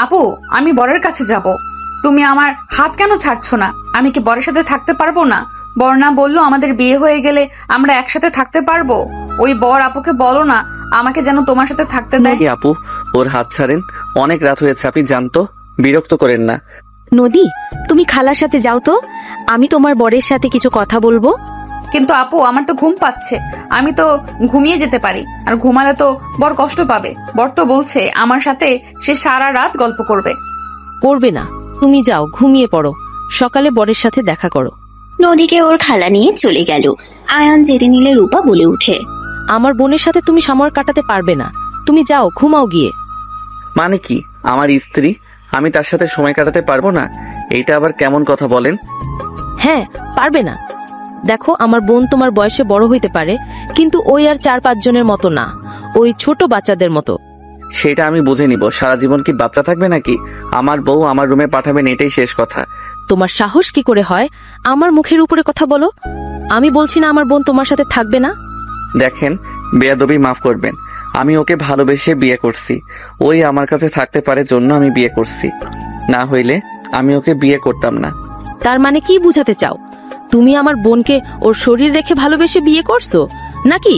আপু, আমি বরের কাছে যাব। তুমি আমার হাত কেন ছাড়ছো না? আমি কি বরের সাথে থাকতে পারবো না? বর না বললো আমাদের বিয়ে হয়ে গেলে আমরা একসাথে থাকতে পারবো। ওই বর আপুকে বলো না আমাকে যেন তোমার সাথে থাকতে দেয়। আপু, ওর হাত ছাড়েন, অনেক রাত হয়েছে, আপনি জানতো, বিরক্ত করেন না। নদী, তুমি খালার সাথে যাও তো, আমি তোমার বরের সাথে কিছু কথা বলবো। কিন্তু আপু, আমার তো ঘুম পাচ্ছে, আমি তো ঘুমিয়ে যেতে পারি, আর ঘুমালে তো বর কষ্ট পাবে। বর তো বলছে আমার সাথে সে সারা রাত গল্প করবে। করবে না, তুমি যাও ঘুমিয়ে পড়ো, সকালে বরের সাথে দেখা করো। নদীকে ওর খালা নিয়ে চলে গেল। আয়ান যেতে নিলে রূপা বলে উঠে, আমার বোনের সাথে তুমি সময় কাটাতে পারবে না, তুমি যাও ঘুমাও গিয়ে। মানে কি, আমার স্ত্রী, আমি তার সাথে সময় কাটাতে পারবো না? এইটা আবার কেমন কথা বলেন? হ্যাঁ, পারবে না। দেখো, আমার বোন তোমার বয়সে বড় হইতে পারে, কিন্তু ওই আর 4-5 জনের মতো না, ওই ছোট বাচ্চাদের মতো। সেটা আমি বুঝে নিব। সারা জীবন কি বাচ্চা থাকবে নাকি? আমার বউ আমার রুমে পাঠাবেন, এটাই শেষ কথা। তোমার সাহস কি করে হয় আমার মুখের উপরে কথা বলো? আমি বলছি না আমার বোন তোমার সাথে থাকবে না। দেখেন, বেয়াদবি মাফ করবেন, আমি ওকে ভালোবেসে বিয়ে করছি। ওই আমার কাছে থাকতে পারে জন্য আমি বিয়ে করছি, না হইলে আমি ওকে বিয়ে করতাম না। তার মানে কি বুঝাতে চাও? তুমি আমার বোনকে ওর শরীর দেখে ভালোবেসে বিয়ে করছো নাকি?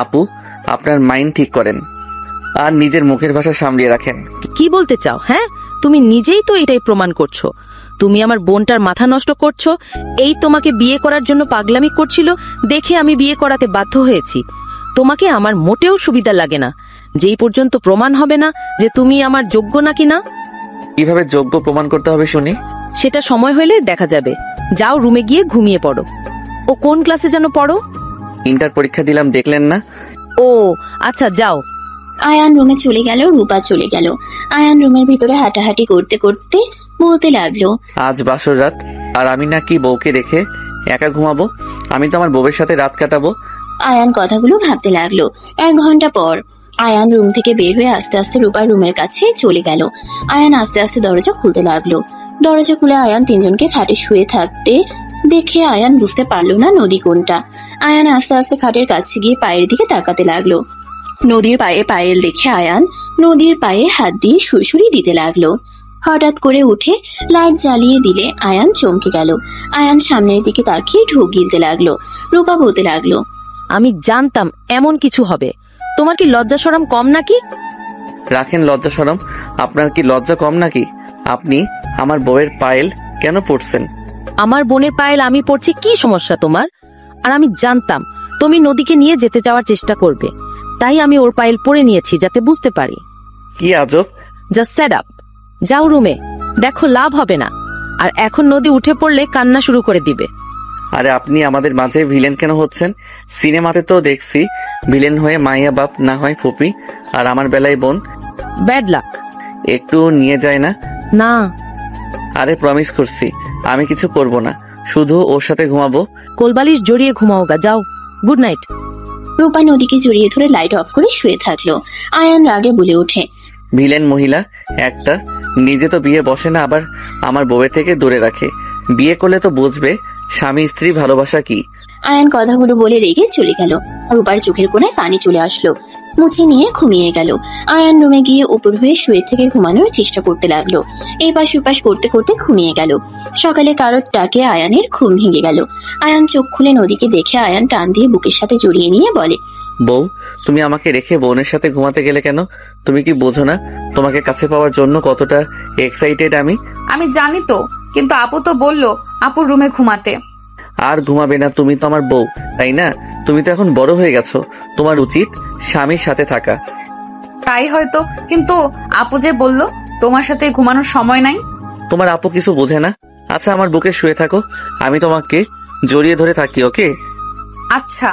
আপু, আপনার মাইন্ড ঠিক করেন আর নিজের মুখের ভাষা সামলিয়ে রাখেন। কি বলতে চাও? হ্যাঁ, তুমি নিজেই তো এটাই প্রমাণ করছো। তুমি আমার বোনটার মাথা নষ্ট করছো। এই তোমাকে বিয়ে করার জন্য পাগলামি করছিল দেখে আমি বিয়ে করাতে বাধ্য হয়েছি। তোমাকে আমার মোটেও সুবিধা লাগে না, যেই পর্যন্ত প্রমাণ হবে না যে তুমি আমার যোগ্য নাকি না। কিভাবে যোগ্য প্রমাণ করতে হবে শুনি? সেটা সময় হলে দেখা যাবে। যাও রুমে গিয়ে ঘুমিয়ে পড়ো। ও কোন ক্লাসে যেন পড়ো? ইন্টার পরীক্ষা দিলাম, দেখলেন না? ও আচ্ছা, যাও। আয়ান রুমে চলে গেল, রূপা চলে গেল। আয়ান রুমের ভিতরে হাঁটাহাঁটি করতে করতে বলতে লাগলো, আজ বাসর রাত, আর আমি নাকি বউকে রেখে একা ঘুমাবো? আমি তো আমার বউয়ের সাথে রাত কাটাবো। আয়ান কথাগুলো ভাবতে লাগলো। 1 ঘন্টা পর আয়ান রুম থেকে বের হয়ে আস্তে আস্তে রূপার রুমের কাছে চলে গেল। আয়ান আস্তে আস্তে দরজা খুলতে লাগলো। দরজা খুলে আয়ান 3 জনকে খাটে শুয়ে থাকতে দেখে আয়ান বুঝতে পারলো না নদী কোনটা। আয়ান আস্তে আস্তে খাটের কাছে গিয়ে পায়ের দিকে তাকাতে লাগলো। নদীর পায়ে পায়েল দেখে আয়ান নদীর পায়ে হাত দিয়ে সুড়সুড়ি দিতে লাগলো। হঠাৎ করে উঠে লাইট জ্বালিয়ে দিলে আয়ান চমকে গেল। আয়ান সামনের দিকে তাকিয়ে ঢোক গিলতে লাগলো। রূপা বলতে লাগলো, আমি জানতাম এমন কিছু হবে। তোমার কি লজ্জা শরম কম নাকি? রাখেন লজ্জা শরম, আপনার কি লজ্জা কম নাকি? আপনি আমার বউয়ের পায়েল কেন পড়ছেন? আমার বোনের পায়েল আমি পড়ছি, কি সমস্যা তোমার? আর আমি জানতাম তুমি নদীকে নিয়ে যেতে যাওয়ার চেষ্টা করবে, তাই আমি ওর পায়েল পরে নিয়েছি যাতে বুঝতে পারি। কি আজব! Just set up. যাও রুমে, দেখো লাভ হবে না। আর এখন নদী উঠে পড়লে কান্না শুরু করে দিবে। আরে আপনি আমাদের মাঝে ভিলেন কেন হচ্ছেন? সিনেমাতে তো দেখছি ভিলেন হয়ে মাইয়া বাপ, না হয় ফুপি, আর আমার বেলায় বোন। Bad luck. একটু নিয়ে যায় না? না। আরে প্রমিস করছি আমি কিছু করব না, শুধু ওর সাথে ঘুমাবো। কোলবালিশ জড়িয়ে ঘুমাওগা, যাও। Good night. রূপা নদীকে জড়িয়ে ধরে লাইট অফ করে শুয়ে থাকলো। আয়ান রাগে বলে ওঠে, ভিলেন মহিলা একটা, নিজে তো বিয়ে বসে না, আবার আমার বউয়ের থেকে দূরে রাখে। বিয়ে করলে তো বুঝবে স্বামী স্ত্রী ভালোবাসা কি। আয়ান কথাগুলো বলে রেগে চলে গেল। রূপার চোখের কোণায় পানি চলে আসলো। মুছে নিয়ে ঘুমিয়ে গেল। আয়ান রুমে গিয়ে উপর হয়ে শুয়ে থেকে ঘুমানোর চেষ্টা করতে লাগলো। এই পাশ ওপাশ করতে করতে ঘুমিয়ে গেল। সকালে কারোর ডাকে আয়ানের ঘুম ভেঙে গেল। আয়ান চোখ খুলে নদীকে দেখে আয়ান টান দিয়ে বুকের সাথে জড়িয়ে নিয়ে বলে, বউ, তুমি আমাকে রেখে বোনের সাথে ঘুমাতে গেলে কেন? তুমি কি বোঝো না তোমাকে কাছে পাওয়ার জন্য কতটা এক্সাইটেড আমি? আমি জানি তো, কিন্তু আপু তো বললো আপুর রুমে ঘুমাতে। আর ঘুমাবে না? তুমি তো আমার বউ, তাই না? তুমি তো এখন বড় হয়ে গেছো, তোমার উচিত স্বামীর সাথে থাকা। তাই হয়তো, কিন্তু আপু যে বললো তোমার সাথে ঘুমানোর সময় নাই। তোমার আপু কিছু বোঝে না? আচ্ছা, আমার বুকে শুয়ে থাকো, আমি তোমাকে জড়িয়ে ধরে থাকি, ওকে? আচ্ছা।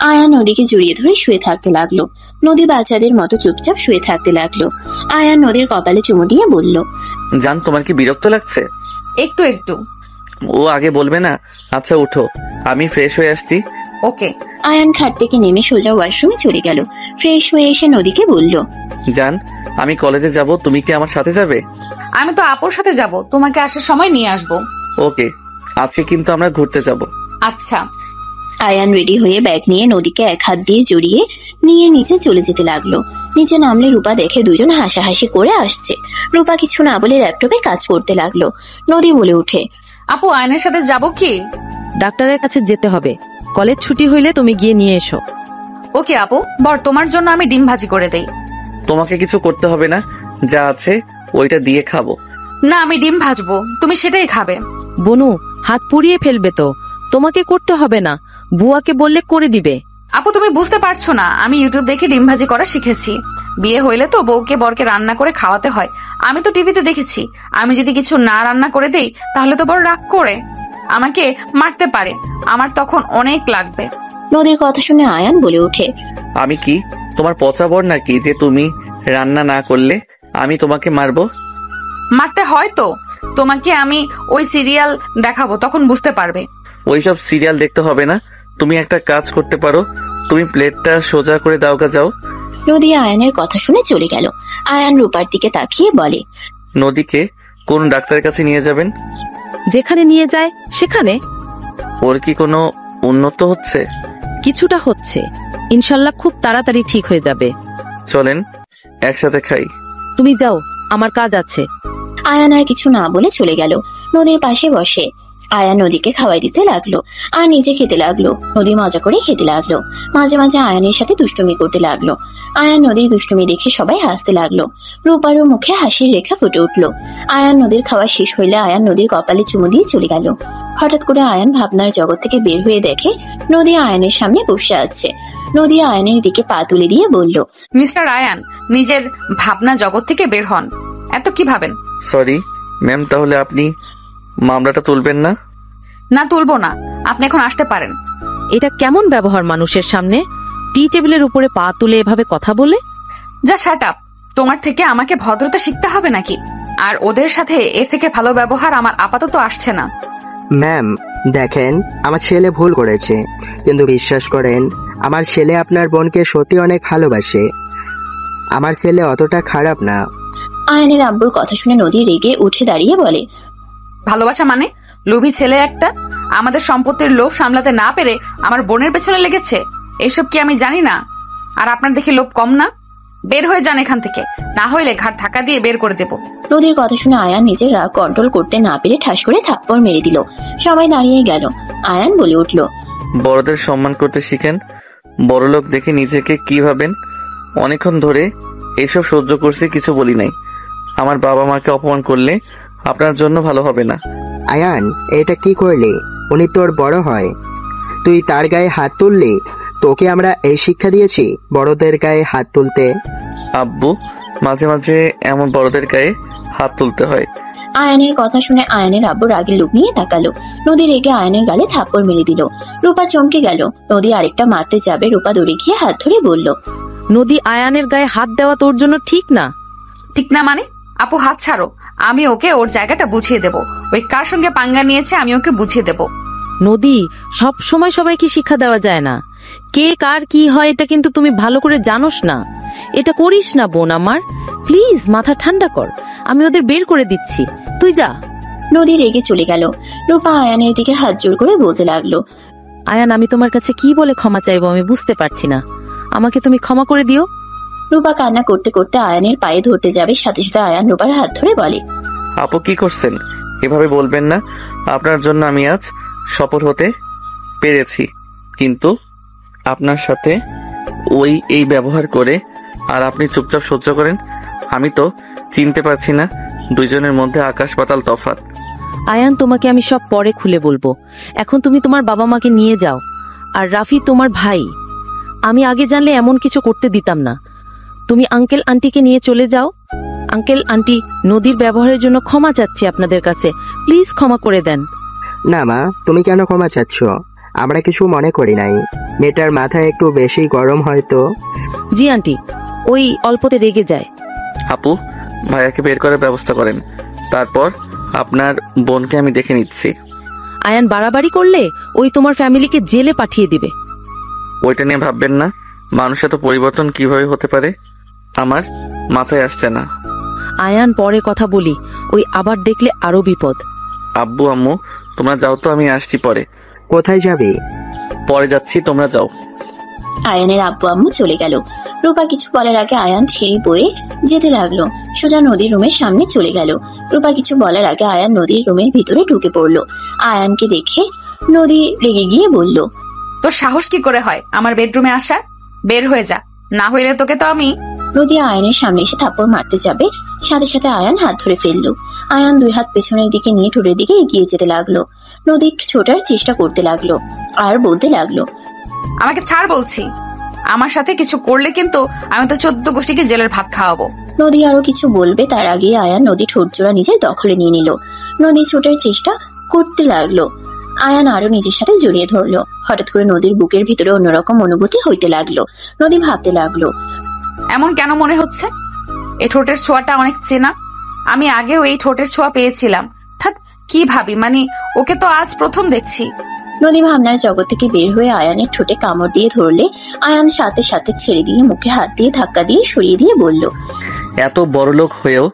আয়ান নদীকে জড়িয়ে ধরে শুয়ে থাকতে লাগলো। নদী বাচ্চাদের মতো চুপচাপ শুয়ে থাকতে লাগলো। আয়ান নদীর কপালে চুমু দিয়ে বলল, জান, তোমার কি বিরক্ত লাগছে? একটু একটু। ও আগে বলবে না? আচ্ছা উঠো, আমি ফ্রেশ হয়ে আসছি। ওকে। আয়ান খাট থেকে নেমে সোজা ওয়াশরুমে চলে গেল। ফ্রেশ হয়ে এসে নদীকে বলল, জান, আমি কলেজে যাব, তুমি কি আমার সাথে যাবে? আমি তো আপুর সাথে যাব, তোমাকে আসার সময় নিয়ে আসবো। ওকে, আজকে কিন্তু আমরা ঘুরতে যাব। আচ্ছা। আয়ান রেডি হয়ে ব্যাগ নিয়ে নদীকে এক হাত দিয়ে জড়িয়ে নিয়ে নিচে চলে যেতে লাগলো। নিচে নামলে রূপা দেখে দুজন হাসাহাসি করে আসছে। রূপা কিছু না বলে ল্যাপটপে কাজ করতে লাগলো। নদী বলে উঠে, আপু আয়নের সাথে যাব কি? ডাক্তারের কাছে যেতে হবে, কলেজ ছুটি হইলে তুমি গিয়ে নিয়ে এসো। ওকে আপু, বর তোমার জন্য আমি ডিম ভাজি করে দেই। তোমাকে কিছু করতে হবে না, যা আছে ওইটা দিয়ে খাবো। না, আমি ডিম ভাজবো, তুমি সেটাই খাবে। বনু, হাত পুড়িয়ে ফেলবে তো, তোমাকে করতে হবে না, বুয়াকে বললে করে দিবে। আপু তুমি বুঝতে পারছো না, আমি ইউটিউব দেখে ডিম ভাজি করা শিখেছি। বিয়ে হইলে তো বউকে বরকে রান্না করে খাওয়াতে হয়। আমি তো টিভিতে দেখেছি, আমি যদি কিছু না রান্না করে দেই তাহলে তো বড় রাগ করে আমাকে মারতে পারে, আমার তখন অনেক লাগবে। নদীর কথা শুনে আয়ান বলে ওঠে, আমি কি তোমার পচা বর নাকি যে তুমি রান্না না করলে আমি তোমাকে মারবো? মারতে হয় তো, তোমাকে আমি ওই সিরিয়াল দেখাবো, তখন বুঝতে পারবে। ওইসব সিরিয়াল দেখতে হবে না, তুমি একটা কাজ করতে পারো, তুমি প্লেটটা সোজা করে দাও গা, যাও। নদী আয়ানের কথা শুনে চলে গেল। আয়ান রূপার দিকে তাকিয়ে বলে, নদীকে কোন ডাক্তারের কাছে নিয়ে যাবেন? যেখানে নিয়ে যায় সেখানে। ওর কি কোনো উন্নত হচ্ছে? কিছুটা হচ্ছে, ইনশাল্লাহ খুব তাড়াতাড়ি ঠিক হয়ে যাবে। চলেন একসাথে খাই। তুমি যাও, আমার কাজ আছে। আয়ান আর কিছু না বলে চলে গেল। নদীর পাশে বসে আয়ান নদীকে খাওয়াই দিতে লাগলো আর নিজে খেতে লাগলো। নদী মজা করে খেতে লাগলো, মাঝে মাঝে আয়ানের সাথে দুষ্টুমি করতে লাগলো। আয়ান নদীর দুষ্টুমি দেখে সবাই হাসতে লাগলো। রূপারও মুখে হাসির রেখা ফুটে উঠলো। আয়ান নদীর খাওয়া শেষ হইলে আয়ান নদীর কপালে চুমু দিয়ে চলে গেল। হঠাৎ করে আয়ান ভাবনার জগৎ থেকে বের হয়ে দেখে নদী আয়ানের সামনে বসে আছে। নদী আয়ানের দিকে পা তুলে দিয়ে বলল, মিস্টার আয়ান, নিজের ভাবনা জগৎ থেকে বের হন। এত কি ভাবেন? সরি ম্যাম, তাহলে আপনি মামলাটা তুলবেন না? না, তুলবো না, আপনি এখন আসতে পারেন। এটা কেমন ব্যবহার মানুষের সামনে? টি টেবিলের উপরে পা তুলে এভাবে কথা বলে? যা শাট আপ, তোমার থেকে আমাকে ভদ্রতা শিখতে হবে নাকি? আর ওদের সাথে এর থেকে ভালো ব্যবহার আমার আপাতত আসছে না। ম্যাম দেখেন, আমার ছেলে ভুল করেছে, কিন্তু বিশ্বাস করেন আমার ছেলে আপনার বোনকে সত্যি অনেক ভালোবাসে। আমার ছেলে অতটা খারাপ না। আয়ানের আব্বুর কথা শুনে নদী রেগে উঠে দাঁড়িয়ে বলে, ভালোবাসা মানে লোভী ছেলে একটা, আমাদের সম্পত্তির লোভ সামলাতে না পেরে আমার বোনের পেছনে লেগেছে। এইসব কি আমি জানি না? আর আপনার দেখে লোভ কম না? বের হয়ে যান এখান থেকে, না হইলে ঘাট ধাক্কা দিয়ে বের করে দেব। নদীর কথা শুনে আয়ান নিজের রাগ কন্ট্রোল করতে না পেরে ঠাস করে থাপ্পড় মেরে দিল। সবাই দাঁড়িয়ে গেল। আয়ান বলে উঠল, বড়দের সম্মান করতে শিখেন। বড়লোক দেখে নিজেকে কি ভাবেন? অনেকক্ষণ ধরে এইসব সহ্য করছি, কিছু বলি নাই। আমার বাবা মাকে অপমান করলে আপনার জন্য ভালো হবে না। আয়ান এটা কি করলি? উনি তোর বড় হয়, তুই তার গায়ে হাত তুললি? তোকে আমরা এই শিক্ষা দিয়েছি বড়দের গায়ে হাত তুলতে? আব্বু, মাঝে মাঝে এমন বড়দের গায়ে হাত তুলতে হয়। আয়ানের কথা শুনে আয়ানের আব্বু রাগের লুক নিয়ে তাকালো। নদী রেগে আয়ানের গালে থাপ্পড় মেরে দিল। রূপা চমকে গেল। নদী আরেকটা মারতে যাবে, রূপা দৌড়ে গিয়ে হাত ধরে বলল, নদী, আয়ানের গায়ে হাত দেওয়া তোর জন্য ঠিক না। ঠিক না মানে? আপু হাত ছাড়ো, আমি ওকে ওর জায়গাটা বুঝিয়ে দেব। ওই কার সঙ্গে পাঙ্গা নিয়েছে আমি ওকে বুঝিয়ে দেব। নদী, সব সময় সবাইকে শিক্ষা দেওয়া যায় না। কে কার কি হয় এটা কিন্তু তুমি ভালো করে জানোস না। এটা করিস না বোন আমার, প্লিজ মাথা ঠান্ডা কর, আমি ওদের বের করে দিচ্ছি, তুই যা। নদী রেগে চলে গেল। রূপা আয়ানের দিকে হাত জোর করে বলতে লাগলো, আয়ান, আমি তোমার কাছে কি বলে ক্ষমা চাইবো আমি বুঝতে পারছি না, আমাকে তুমি ক্ষমা করে দিও। রূপা কান্না করতে করতে আয়ানের পায়ে ধরতে যাবে, সাথে সাথে আয়ান রূপার হাত ধরে বলে, আপু কি করছেন? এভাবে বলবেন না। আপনার জন্য আমি আজ সফল হতে পেরেছি, কিন্তু আপনার সাথে এই ব্যবহার করে আর আপনি চুপচাপ সহ্য করেন। আমি তো চিনতে পারছি না, দুইজনের মধ্যে আকাশ পাতাল তফাৎ। আয়ান, তোমাকে আমি সব পরে খুলে বলবো, এখন তুমি তোমার বাবা মাকে নিয়ে যাও। আর রাফি তোমার ভাই, আমি আগে জানলে এমন কিছু করতে দিতাম না। তুমি আঙ্কেল আন্টিকে নিয়ে চলে যাও। আঙ্কেল আন্টি, নদীর ব্যবহারের জন্য ক্ষমা চাচ্ছি আপনাদের কাছে, প্লিজ ক্ষমা করে দেন। না মা, তুমি কেন ক্ষমা চাচ্ছ? আমরা কিছু মনে করি নাই, মেয়েটার মাথা একটু বেশি গরম হয়তো। জি আন্টি, ওই অল্পতে রেগে যায়। আপু, ভাইয়াকে বের করার ব্যবস্থা করেন, তারপর আপনার বোনকে আমি দেখে নিচ্ছি। আয়ান বাড়াবাড়ি করলে ওই তোমার ফ্যামিলিকে জেলে পাঠিয়ে দিবে। ওইটা নিয়ে ভাববেন না, মানুষের তো পরিবর্তন কিভাবে হতে পারে আমার মাথায় আসছে না। আয়ান, পরে কথা বলি, ওই আবার দেখলে আরো বিপদ। আব্বু আম্মু তোমরা যাও তো, আমি আসছি পরে। কোথায় যাবি? পরে যাচ্ছি, তোমরা যাও। আয়ানের আব্বু আম্মু চলে গেল। রূপা কিছু বলার আগে আয়ান সিঁড়ি বয়ে যেতে লাগলো, সোজা নদীর রুমের সামনে চলে গেল। রূপা কিছু বলার আগে আয়ান নদীর রুমের ভিতরে ঢুকে পড়লো। আয়ানকে দেখে নদী রেগে গিয়ে বলল, তোর সাহস কি করে হয় আমার বেডরুমে আসা? বের হয়ে যা, না হইলে তোকে তো আমি। নদী আয়ানের সামনে এসে থাপ্পড় মারতে যাবে, সাথে সাথে আয়ান হাত ধরে ফেললো। আয়ান দুই হাত পেছনের দিকে নিয়ে ঠোঁটের দিকে এগিয়ে যেতে লাগলো। নদী একটু ছোটার চেষ্টা করতে লাগলো আর বলতে লাগলো, আমাকে ছাড় বলছি। আমার সাথে কিছু করলে কিন্তু আমি তো 14 গোষ্ঠীকে জেলের ভাত খাওয়াবো। নদী আরো কিছু বলবে তার আগে আয়ান নদী ঠোঁটজোড়া নিজের দখলে নিয়ে নিল। নদী ছোটার চেষ্টা করতে লাগলো। আয়ান আরো নিজের সাথে জড়িয়ে ধরলো। হঠাৎ করে নদীর বুকের ভিতরে অন্যরকম অনুভূতি হইতে লাগলো। নদী ভাবতে লাগলো, এমন কেন মনে হচ্ছে? এই ঠোঁটের ছোঁয়াটা অনেক চেনা। আমি আগেও এই ঠোঁটের ছোঁয়া পেয়েছিলাম। থাক, কি ভাবি, মানে ওকে তো আজ প্রথম দেখছি। নদী ভাবনার জগৎ থেকে বের হয়ে আয়ানের ঠোঁটে কামড় দিয়ে ধরলে আয়ান সাথে সাথে ছেড়ে দিয়ে মুখে হাত দিয়ে ধাক্কা দিয়ে সরিয়ে দিয়ে বলল, এত বড়লোক হয়েও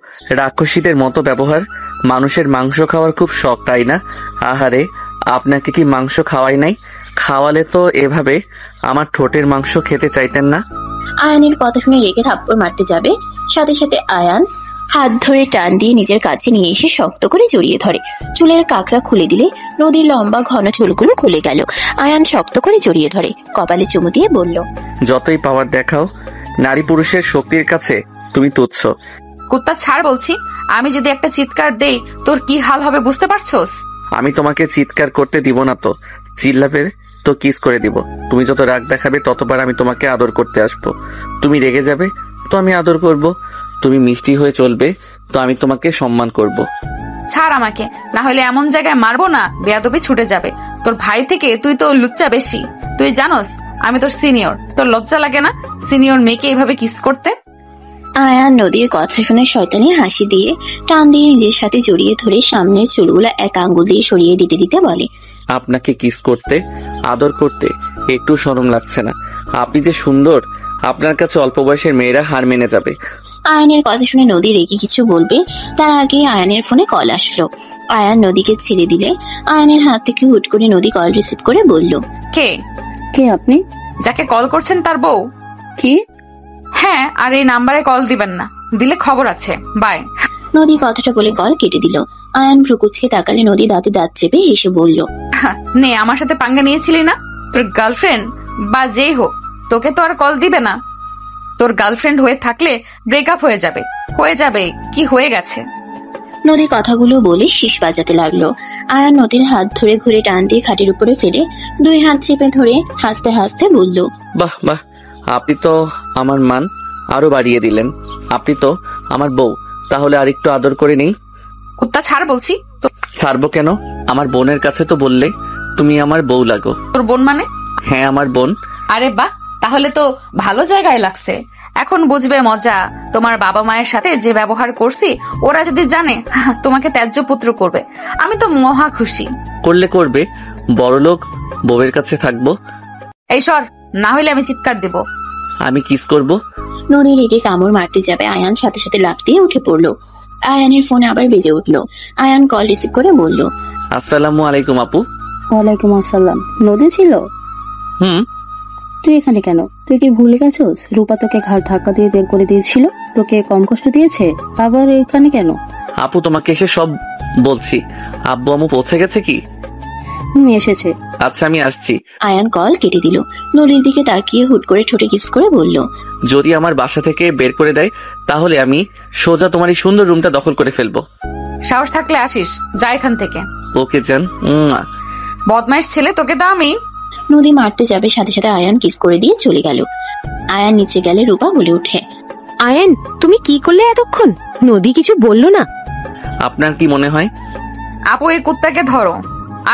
রাক্ষসীদের মতো ব্যবহার। মানুষের মাংস খাওয়ার খুব শখ, তাই না? আহারে, আপনাকে কি মাংস খাওয়াই নাই? খাওয়ালে তো এভাবে আমার ঠোঁটের মাংস খেতে চাইতেন না। আয়ানের কথা শুনে রেগে থাপ্পড় মারতে যাবে, সাথে সাথে আয়ান হাত ধরে টান দিয়ে নিজের কাছে নিয়ে এসে শক্ত করে জড়িয়ে ধরে। চুলের কাঁকড়া খুলে দিলে নদীর লম্বা ঘন চুলগুলো খুলে গেল। আয়ান শক্ত করে জড়িয়ে ধরে, কপালে চুমু দিয়ে বলল, যতই পাওয়ার দেখাও, নারী পুরুষের শক্তির কাছে তুমি তুচ্ছ। কুত্তা ছাড় বলছি। আমি যদি একটা চিৎকার দেই তোর কি হাল হবে বুঝতে পারছোস? আমি তোমাকে চিৎকার করতে দিব না তো, চিল্লাবে তো কিস করে দিব। তুমি যত রাগ দেখাবে ততবার আমি তোমাকে আদর করতে আসবো। তুমি রেগে যাবে তো আমি আদর করব। তুমি মিষ্টি হয়ে চলবে তো আমি তোমাকে সম্মান করব। ছাড় আমাকে, না হলে এমন জায়গায় মারবো না বেয়াদবি ছুটে যাবে। তোর ভাই থেকে তুই তো লুচ্চা বেশি। তুই জানোস আমি তোর সিনিয়র, তোর লজ্জা লাগে না সিনিয়র মেয়েকে এইভাবে কিস করতে? আয়ান নদীর কথা শুনে শয়তানি হাসি দিয়ে টান দিয়ে নিজের সাথে জড়িয়ে ধরে সামনের চুলগুলো এক আঙ্গুল দিয়ে সরিয়ে দিতে দিতে বলে, আপনাকে কিস করতে, আদর করতে একটু শরম লাগছে না? আপনি যে সুন্দর, আপনার কাছে অল্প বয়সের মেয়েরা হার মেনে যাবে। আয়ানের কথা শুনে নদী রেগে কিছু বলবে তার আগে আয়ানের ফোনে কল আসলো। আয়ান নদীকে ছেড়ে দিলে আয়ানের হাত থেকে হুট করে নদী কল রিসিভ করে বলল, কে? কে আপনি? যাকে কল করছেন তার বউ? কি? হ্যাঁ, আর এই নাম্বারে কল দিবেন না, দিলে খবর আছে। বাই। নদী কথাটা বলে কল কেটে দিল। আয়ান ভ্রুকুচকে তাকালে নদী দাঁতে দাঁত চেপে হেসে বলল, নে, আমার সাথে পাঙ্গা নিয়েছিলি না? তোর গার্লফ্রেন্ড বা যেই হোক তোকে তো আর কল দিবে না। তোর গার্লফ্রেন্ড হয়ে থাকলে ব্রেকআপ হয়ে যাবে। হয়ে যাবে কি হয়ে গেছে। নদী কথাগুলো বলে শীষ বাজাতে লাগলো। আয়ান নদীর হাত ধরে ঘুরে টান দিয়ে খাটের উপরে ফেলে দুই হাত চেপে ধরে হাসতে হাসতে বলল, বাহ বাহ, আপনি তো আমার মান আরো বাড়িয়ে দিলেন। আপনি তো আমার বউ, তাহলে আরেকটু আদর করে নেই। কুত্তা ছাড় বলছি। ছাড়বো কেন? আমার বোনের কাছে তো বললে তুমি আমার বউ লাগো। তোর বোন মানে? হ্যাঁ, আমার বোন। আরে বাহ, তাহলে তো ভালো জায়গায় লাগছে। এখন বুঝবে মজা। তোমার বাবা মায়ের সাথে যে ব্যবহার করছি ওরা যদি জানে তোমাকে ত্যায্য পুত্র করবে। আমি তো মহা খুশি। করলে করবে, বড়লোক বউয়ের কাছে থাকবো। এই সর, না হইলে আমি চিৎকার দেব। আমি কিস করব। নদী রেগে কামড় মারতে যাবে, আয়ান সাথে সাথে লাফ দিয়ে উঠে পড়লো। আয়ানের ফোনে আবার বেজে উঠলো। আয়ান কল রিসিভ করে বলল, আসসালামু আলাইকুম আপু। ওয়ালাইকুম আসসালাম। নদী ছিল? হুম। তুই এখানে কেন? তুই কি ভুলে গেছোস রূপা তোকে ঘাড় ধাক্কা দিয়ে বের করে দিয়েছিল? তোকে কম কষ্ট দিয়েছে? আবার এখানে কেন? আপু, তোমাকে এসে সব বলছি। আব্বু আম্মু পৌঁছে গেছে কি? এসেছে। আচ্ছা, আমি আসছি। আয়ান কল কেটে দিল। নদীর দিকে তাকিয়ে হুট করে ঠোঁটে কিস করে বলল, যদি আমার বাসা থেকে বের করে দেয় তাহলে আমি সোজা তোমার এই সুন্দর রুমটা দখল করে ফেলবো। সাহস থাকলে আসিস, যা এখান থেকে। ওকে জান। বদমাইশ ছেলে, তোকে তো আমি। নদী মারতে যাবে, সাথে সাথে আয়ান কিস করে দিয়ে চলে গেল। আয়ান নিচে গেলে রূপা বলে উঠে, আয়ান, তুমি কি করলে এতক্ষণ? নদী কিছু বললো না? আপনার কি মনে হয়? আপু, এই কুত্তাকে ধরো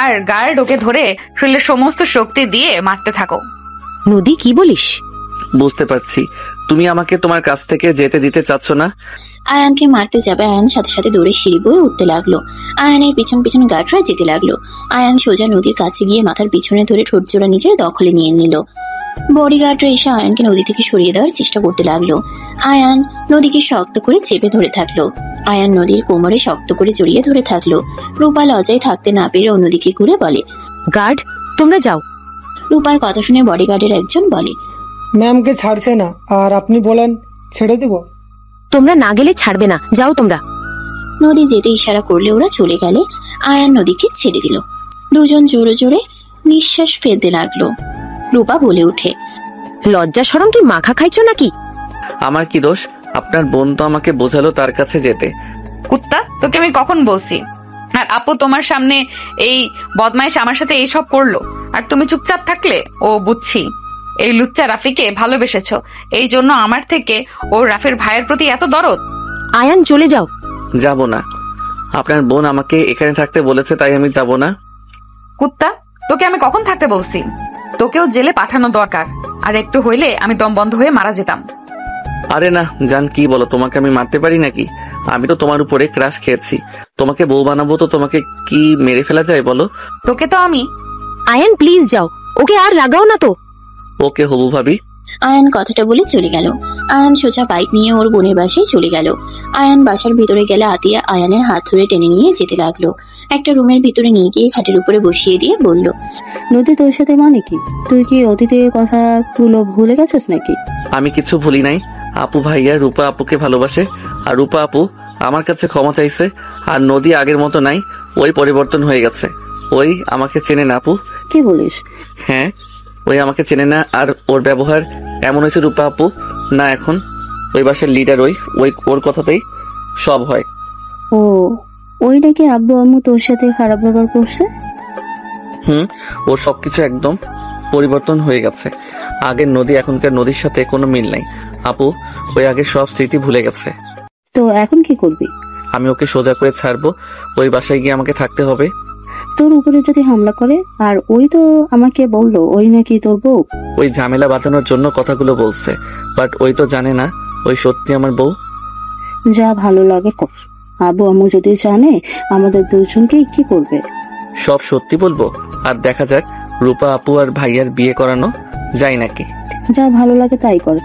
আর গায়ে ঢোকে ধরে শরীরের সমস্ত শক্তি দিয়ে মারতে থাকো। নদী, কি বলিস? বুঝতে পারছি তুমি আমাকে তোমার কাছ থেকে যেতে দিতে চাচ্ছ না। আয়ানকে মারতে যাবে, আয়ান সাথে সাথে দৌড়ে সিঁড়ি বয়ে উঠতে লাগলো। আয়ানের পিছন পিছন গার্ডরা যেতে লাগলো। আয়ান সোজা নদীর কাছে গিয়ে মাথার পিছনে ধরে ঠোঁট জোড়া নিজের দখলে নিয়ে নিল। বডিগার্ডরা এসে আয়ানকে নদী থেকে সরিয়ে দেওয়ার চেষ্টা করতে লাগলো। আয়ান নদীকে শক্ত করে চেপে ধরে থাকলো। আয়ান নদীর কোমরে শক্ত করে জড়িয়ে ধরে থাকলো। রূপা লজ্জায় থাকতে না পেরে অন্যদিকে ঘুরে বলে, গার্ড, তোমরা যাও। রূপার কথা শুনে বডিগার্ডের একজন বলে, ম্যামকে ছাড়ছে না আর আপনি বলেন ছেড়ে দিব। তোমরা না গেলে ছাড়বে না, যাও তোমরা। নদী যেতে ইশারা করলে ওরা চলে গেলে আয়ান নদীকে ছেড়ে দিল। দুজন জোরে জোরে নিঃশ্বাস ফেলতে লাগলো। রূপা বলে উঠে, লজ্জা শরম কি মাখা খাইছো নাকি? আমার কি দোষ? আপনার বোন তো আমাকে বোঝালো তার কাছে যেতে। কুত্তা, তোকে আমি কখন বলছি? আর আপু তোমার সামনে এই বদমাইশ আমার সাথে এইসব করলো, আর তুমি চুপচাপ থাকলে? ও বুঝছি, এই লুচ্চা রাফিকে ভালোবেসেছো, এই জন্য আমার থেকে ও রাফির ভাইয়ের প্রতি এত দরদ। আয়ান চলে যাও। যাব না, আপনার বোন আমাকে এখানে থাকতে বলেছে তাই আমি যাব না। কুত্তা, তোকে আমি কখন থাকতে বলছি? তোকেও জেলে পাঠানো দরকার, আর একটু হইলে আমি দম বন্ধ হয়ে মারা যেতাম। আরে না জান, কি বলো? তোমাকে আমি মারতে পারি নাকি? আমি তো তোমার উপরে ক্রাশ খেয়েছি। তোমাকে বউ বানাবো তো তোমাকে কি মেরে ফেলা যায় বলো? তোকে তো আমি। আয়ান প্লিজ যাও, ওকে আর রাগাও না তো। ওকে হবু ভাবি। আয়ান কথাটা বলে চলে গেল। আয়ান সোজা বাইক নিয়ে ওর বোনের বাসায় চলে গেল। আয়ান বাসার ভিতরে গেলে আতিয়া আয়ানের হাত ধরে টেনে নিয়ে যেতে লাগলো। একটা রুমের ভিতরে নিয়ে গিয়ে খাটের উপরে বসিয়ে দিয়ে বলল, নদী তোর সাথে মানে কি? তুই কি অতীতের কথাগুলো ভুলে গেছিস নাকি? আমি কিছু ভুলি নাই। আপু ভাইয়া রূপা আপুকে ভালোবাসে, আর রূপা আপু আমার কাছে ক্ষমা চাইছে। আর নদী আগের মতো নাই, ওই পরিবর্তন হয়ে গেছে। ওই আমাকে চেনে না আপু। কি বলিস? হ্যাঁ, ওই আমাকে চেনে না, আর ওর ব্যবহার এমন হয়েছে রূপা আপু না এখন ওই বাসার লিডার। ওই ওর কথাতেই সব হয়। ও, ওই নাকি আব্বু আম্মু তোর সাথে খারাপ ব্যবহার করছে? ওর সবকিছু একদম পরিবর্তন হয়ে গেছে। আগের নদী এখনকার নদীর সাথে কোনো মিল নাই আপু। ওই আগের সব স্মৃতি ভুলে গেছে। তো এখন কি করবি? আমি ওকে সোজা করে ছাড়বো। ওই বাসায় গিয়ে আমাকে থাকতে হবে। তোর উপরে যদি হামলা করে? আর ওই তো আমাকে বললো ওই নাকি তোর বউ। ওই ঝামেলা বাঁধানোর জন্য কথাগুলো বলছে, বাট ওই তো জানে না ওই সত্যি আমার বউ। যা ভালো লাগে কর। আব্বু আম্মু যদি জানে আমাদের দুজনকে কি করবে? সব সত্যি বলবো, আর দেখা যাক রূপা আপু আর ভাইয়ার বিয়ে করানো যায় নাকি। যা ভালো লাগে তাই কর।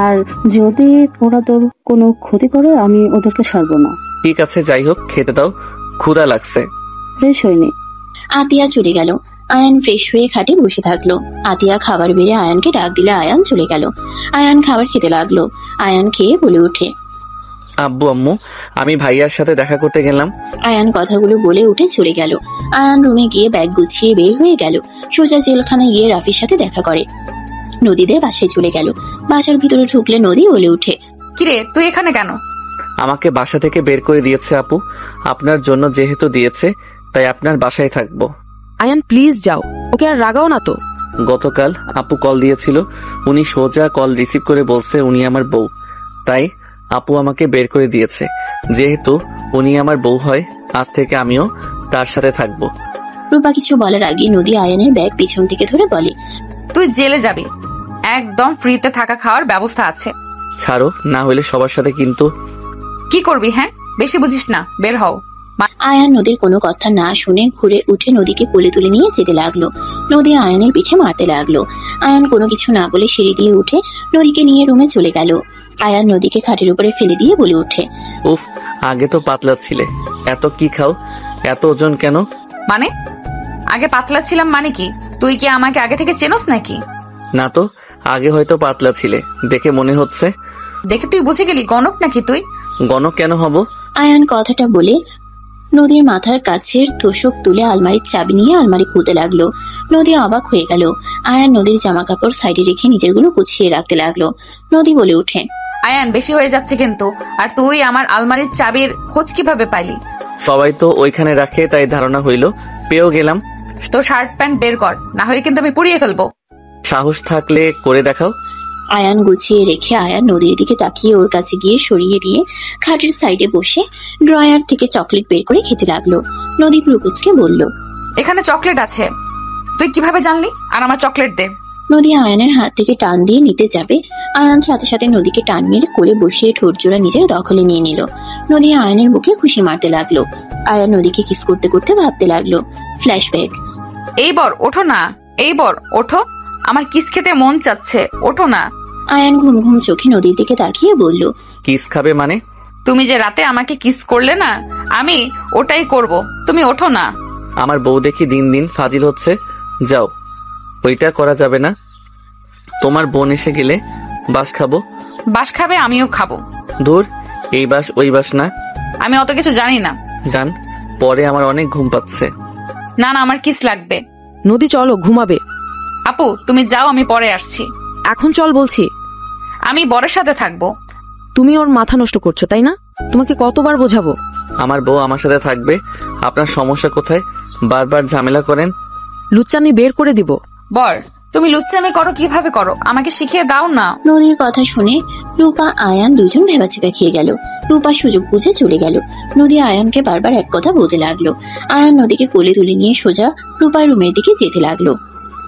আর যদি ওরা তোর কোনো ক্ষতি করে আমি ওদেরকে ছাড়বো না। ঠিক আছে, যাই হোক, খেতে দাও, ক্ষুধা লাগছে। ফ্রেশ হয়নি। আতিয়া চলে গেল। আয়ান ফ্রেশ হয়ে খাটে বসে থাকলো। আতিয়া খাবার বেড়ে আয়ানকে ডাক দিলে আয়ান চলে গেল। আয়ান খাবার খেতে লাগলো। আয়ান খেয়ে বলে উঠে, আব্বু আম্মু, আমি ভাইয়ার সাথে দেখা করতে গেলাম। আয়ান কথাগুলো বলে উঠে চলে গেল। আয়ান রুমে গিয়ে ব্যাগ গুছিয়ে বের হয়ে গেল। সোজা জেলখানায় গিয়ে রাফির সাথে দেখা করে। নদীদের বাসায় চলে গেল। বাসার ভিতরে ঢুকলে নদী বলে উঠে, কিরে, তুই এখানে কেন? আমাকে বাসা থেকে বের করে দিয়েছে আপু। আপনার জন্য যেহেতু দিয়েছে তাই আপনার বাসায় থাকবো। আয়ান প্লিজ যাও, ওকে আর রাগাও না তো। গতকাল আপু কল দিয়েছিল, উনি সোজা কল রিসিভ করে বলছে উনি আমার বউ। তাই আপু আমাকে বের করে দিয়েছে। যেহেতু উনি আমার বউ হয়, আজ থেকে আমিও তার সাথে থাকবো। রূপা কিছু বলার আগে নদী আয়ানের ব্যাগ পিছন থেকে ধরে বলে, তুই জেলে যাবি, একদম ফ্রিতে থাকা খাওয়ার ব্যবস্থা আছে। ছাড়ো, না হলে সবার সাথে কিন্তু। কি করবি? হ্যাঁ, বেশি বুঝিস না, বের হও। আয়ান নদীর কোনো কথা না শুনে ঘুরে উঠে নদীকে কোলে তুলে নিয়ে যেতে লাগলো। নদী আয়ানের পিঠে মারতে লাগলো। আয়ান কোনো কিছু না বলে সিঁড়ি দিয়ে উঠে নদীকে নিয়ে রুমে চলে গেল। আয়ান নদীকে খাটের উপরে ফেলে দিয়ে বলে উঠে, উফ, আগে তো পাতলা ছিলে, এত কি খাও? এত ওজন কেন? মানে আগে পাতলা ছিলাম মানে কি? তুই কি আমাকে আগে থেকে চেনস নাকি? না তো, আগে হয়তো পাতলা ছিলে, দেখে মনে হচ্ছে। দেখে তুই বুঝে গেলি গণক নাকি তুই? গণক কেন হব? আয়ান কথাটা বলে নদীর মাথার কাছের তোষক তুলে আলমারির চাবি নিয়ে আলমারি খুলতে লাগলো। নদী অবাক হয়ে গেল। আয়ান নদীর জামা কাপড় সাইডে রেখে নিজেরগুলো গুছিয়ে রাখতে লাগলো। নদী বলে উঠে, আয়ান বেশি হয়ে যাচ্ছে কিন্তু। আর তুই আমার আলমারির চাবির খোঁজ কিভাবে পাইলি? সবাই তো ওইখানে রাখে, তাই ধারণা হইল, পেয়েও গেলাম। তোর শার্ট প্যান্ট বের কর, না হলে কিন্তু আমি পুড়িয়ে ফেলবো। সাহস থাকলে করে দেখাও। আয়ান গুছিয়ে রেখে আয়ান নদীর দিকে তাকিয়ে ওর কাছে গিয়ে সরিয়ে দিয়ে খাটের সাইডে বসে ড্রয়ার থেকে চকলেট বের করে খেতে লাগলো। নদী প্রকুচকে বলল, এখানে চকলেট আছে, তুই কিভাবে জানলি? আর আমার চকলেট দে। নদী আয়ানের হাত থেকে টান দিয়ে নিতে যাবে। আয়ান সাথে সাথে নদীকে টান মেরে কোলে বসিয়ে ঠোঁট জোড়া নিজের দখলে নিয়ে নিল। নদী আয়ানের বুকে খুশি মারতে লাগলো। আয়ান নদীকে কিস করতে করতে ভাবতে লাগলো, ফ্ল্যাশব্যাক। এইবার ওঠো না, এইবার ওঠো, আমার কিস খেতে মন চাচ্ছে, ওঠো না। আয়ান ঘুম ঘুম চোখে নদীর দিকে তাকিয়ে বলল, কিস খাবে মানে? তুমি যে রাতে আমাকে কিস করলে না, আমি ওটাই করব, তুমি ওঠো না। আমার বউ দেখি দিন দিন ফাজিল হচ্ছে। যাও। ওইটা করা যাবে না। তোমার বোন এসে গেলে বাস খাবো। বাস খাবে, আমিও খাবো। দূর, এই বাস ওই বাস না। আমি অত কিছু জানি না। জান, পরে আমার অনেক ঘুম পাচ্ছে। না না, আমার কিস লাগবে। নদী চলো, ঘুমাবে। আপু তুমি যাও, আমি পরে আসছি। এখন চল বলছি। আমি বরের সাথে থাকবো। তুমি ওর মাথা নষ্ট করছো, তাই না? তোমাকে কতবার বোঝাবো? আমার বউ আমার সাথে থাকবে। আপনার সমস্যা কোথায়? বারবার ঝামেলা করেন। লুচ্চানি বের করে দিব। বর, তুমি লুচ্চামি করো কিভাবে করো, আমাকে শিখিয়ে দাও না। নদীর কথা শুনে রূপা আয়ান দুজন ভেবাচিকা খেয়ে গেল। রূপা সুযোগ বুঝে চলে গেল। নদী আয়ানকে বারবার এক কথা বলতে লাগলো। আয়ান নদীকে কোলে তুলে নিয়ে সোজা রূপার রুমের দিকে যেতে লাগলো।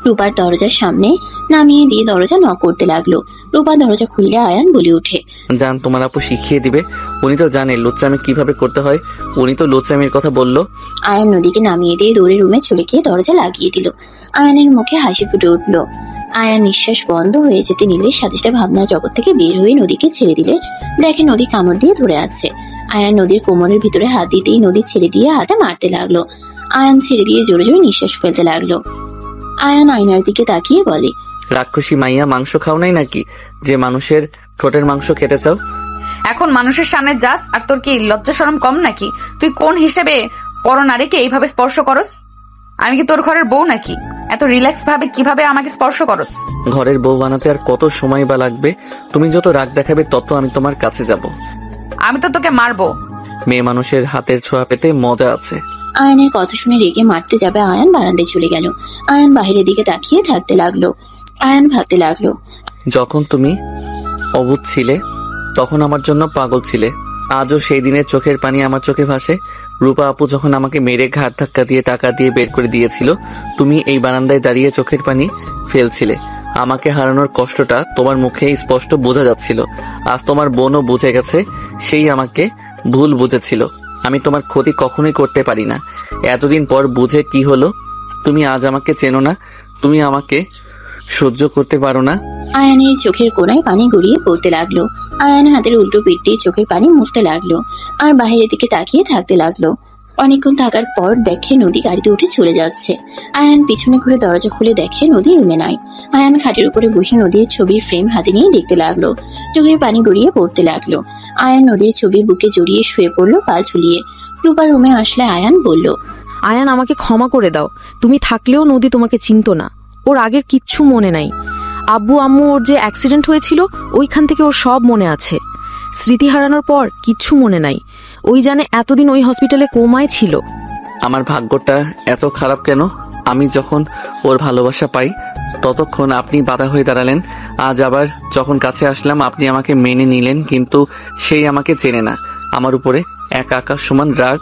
রূপার দরজার সামনে নামিয়ে দিয়ে দরজা নক করতে লাগলো। রূপা দরজা খুললে আয়ান বলে ওঠে, জান, তোমার আপু শিখিয়ে দিবে। উনি তো জানে লুচ্চামি কিভাবে করতে হয়। উনি তো লুচ্চামির কথা বললো। আয়ান নদীকে নামিয়ে দিয়ে দৌড়ে রুমে চলে গিয়ে দরজা লাগিয়ে দিল। আয়ানের মুখে হাসি ফুটে উঠল। আয়ান নিঃশ্বাস বন্ধ হয়ে যেতে নিলে সাথে সাথে ভাবনার জগৎ থেকে বের হয়ে নদীকে ছেড়ে দিলে দেখে নদী কামড় দিয়ে ধরে আছে। আয়ান নদীর কোমরের ভিতরে হাত দিতেই নদী ছেড়ে দিয়ে হাতে মারতে লাগলো। আয়ান ছেড়ে দিয়ে জোরে জোরে নিঃশ্বাস ফেলতে লাগলো। আয়ান আয়নার দিকে তাকিয়ে বলে, রাক্ষসী মাইয়া, মাংস খাও নাই নাকি যে মানুষের ঠোঁটের মাংস খেতে চাও? এখন মানুষের সামনে যাস আর তোর কি লজ্জা শরম কম নাকি? তুই কোন হিসেবে পরনারীকে এইভাবে স্পর্শ করস? আমি কি তোর ঘরের বউ নাকি? এত রিল্যাক্স ভাবে কিভাবে আমাকে স্পর্শ করস? ঘরের বউ বানাতে আর কত সময় বা লাগবে? তুমি যত রাগ দেখাবে তত আমি তোমার কাছে যাব। আমি তো তোকে মারবো। মেয়ে মানুষের হাতের ছোঁয়া পেতে মজা আছে। আয়ানের কথা শুনে রেগে মারতে যাবে আয়ান বারান্দায় চলে গেল। আয়ান বাহিরের দিকে তাকিয়ে থাকতে লাগলো। আয়ান ভাবতে লাগলো, যখন তুমি অবুঝ ছিলে তখন আমার জন্য পাগল ছিলে। আজও সেই দিনের চোখের পানি আমার চোখে ভাসে। রূপা আপু যখন আমাকে মেরে ঘাট ধাক্কা দিয়ে টাকা দিয়ে বের করে দিয়েছিল, তুমি এই বারান্দায় দাঁড়িয়ে চোখের পানি ফেলছিলে। আমাকে হারানোর কষ্টটা তোমার মুখে স্পষ্ট বোঝা যাচ্ছিল। আজ তোমার বোনও বুঝে গেছে, সেই আমাকে ভুল বুঝেছিল। আমি তোমার ক্ষতি কখনোই করতে পারি না। এতদিন পর বুঝে কি হলো? তুমি আজ আমাকে চেনো না, তুমি আমাকে সহ্য করতে পারো না। আয়ানের চোখের কোণায় পানি গড়িয়ে পড়তে লাগলো। আয়ান হাতের উল্টো পিঠ দিয়ে চোখের পানি মুছতে লাগলো আর বাইরের দিকে তাকিয়ে থাকতে লাগলো। অনেকক্ষণ থাকার পর দেখে নদী গাড়িতে উঠে চলে যাচ্ছে। আয়ান পিছনে ঘুরে দরজা খুলে দেখে নদী রুমে নাই। আয়ান খাটের উপরে বসে নদীর ছবির ফ্রেম হাতে নিয়ে দেখতে লাগলো। চোখের পানি গড়িয়ে পড়তে লাগলো। আয়ান নদীর ছবি বুকে জড়িয়ে শুয়ে পড়লো পা ঝুলিয়ে। রূপা রুমে আসলে আয়ান বলল, আয়ান, আমাকে ক্ষমা করে দাও। তুমি থাকলেও নদী তোমাকে চিনতো না। ওর আগের কিচ্ছু মনে নাই। আব্বু আম্মু ওর যে অ্যাক্সিডেন্ট হয়েছিল ওইখান থেকে ওর সব মনে আছে। স্মৃতি হারানোর পর কিচ্ছু মনে নাই। ওই জানে এতদিন ওই হসপিটালে কোমায় ছিল। আমার ভাগ্যটা এত খারাপ কেন? আমি যখন ওর ভালোবাসা পাই ততক্ষণ আপনি বাধা হয়ে দাঁড়ালেন। আজ আবার যখন কাছে আসলাম আপনি আমাকে মেনে নিলেন, কিন্তু সেই আমাকে চেনে না। আমার উপরে এক আকাশ সমান রাগ,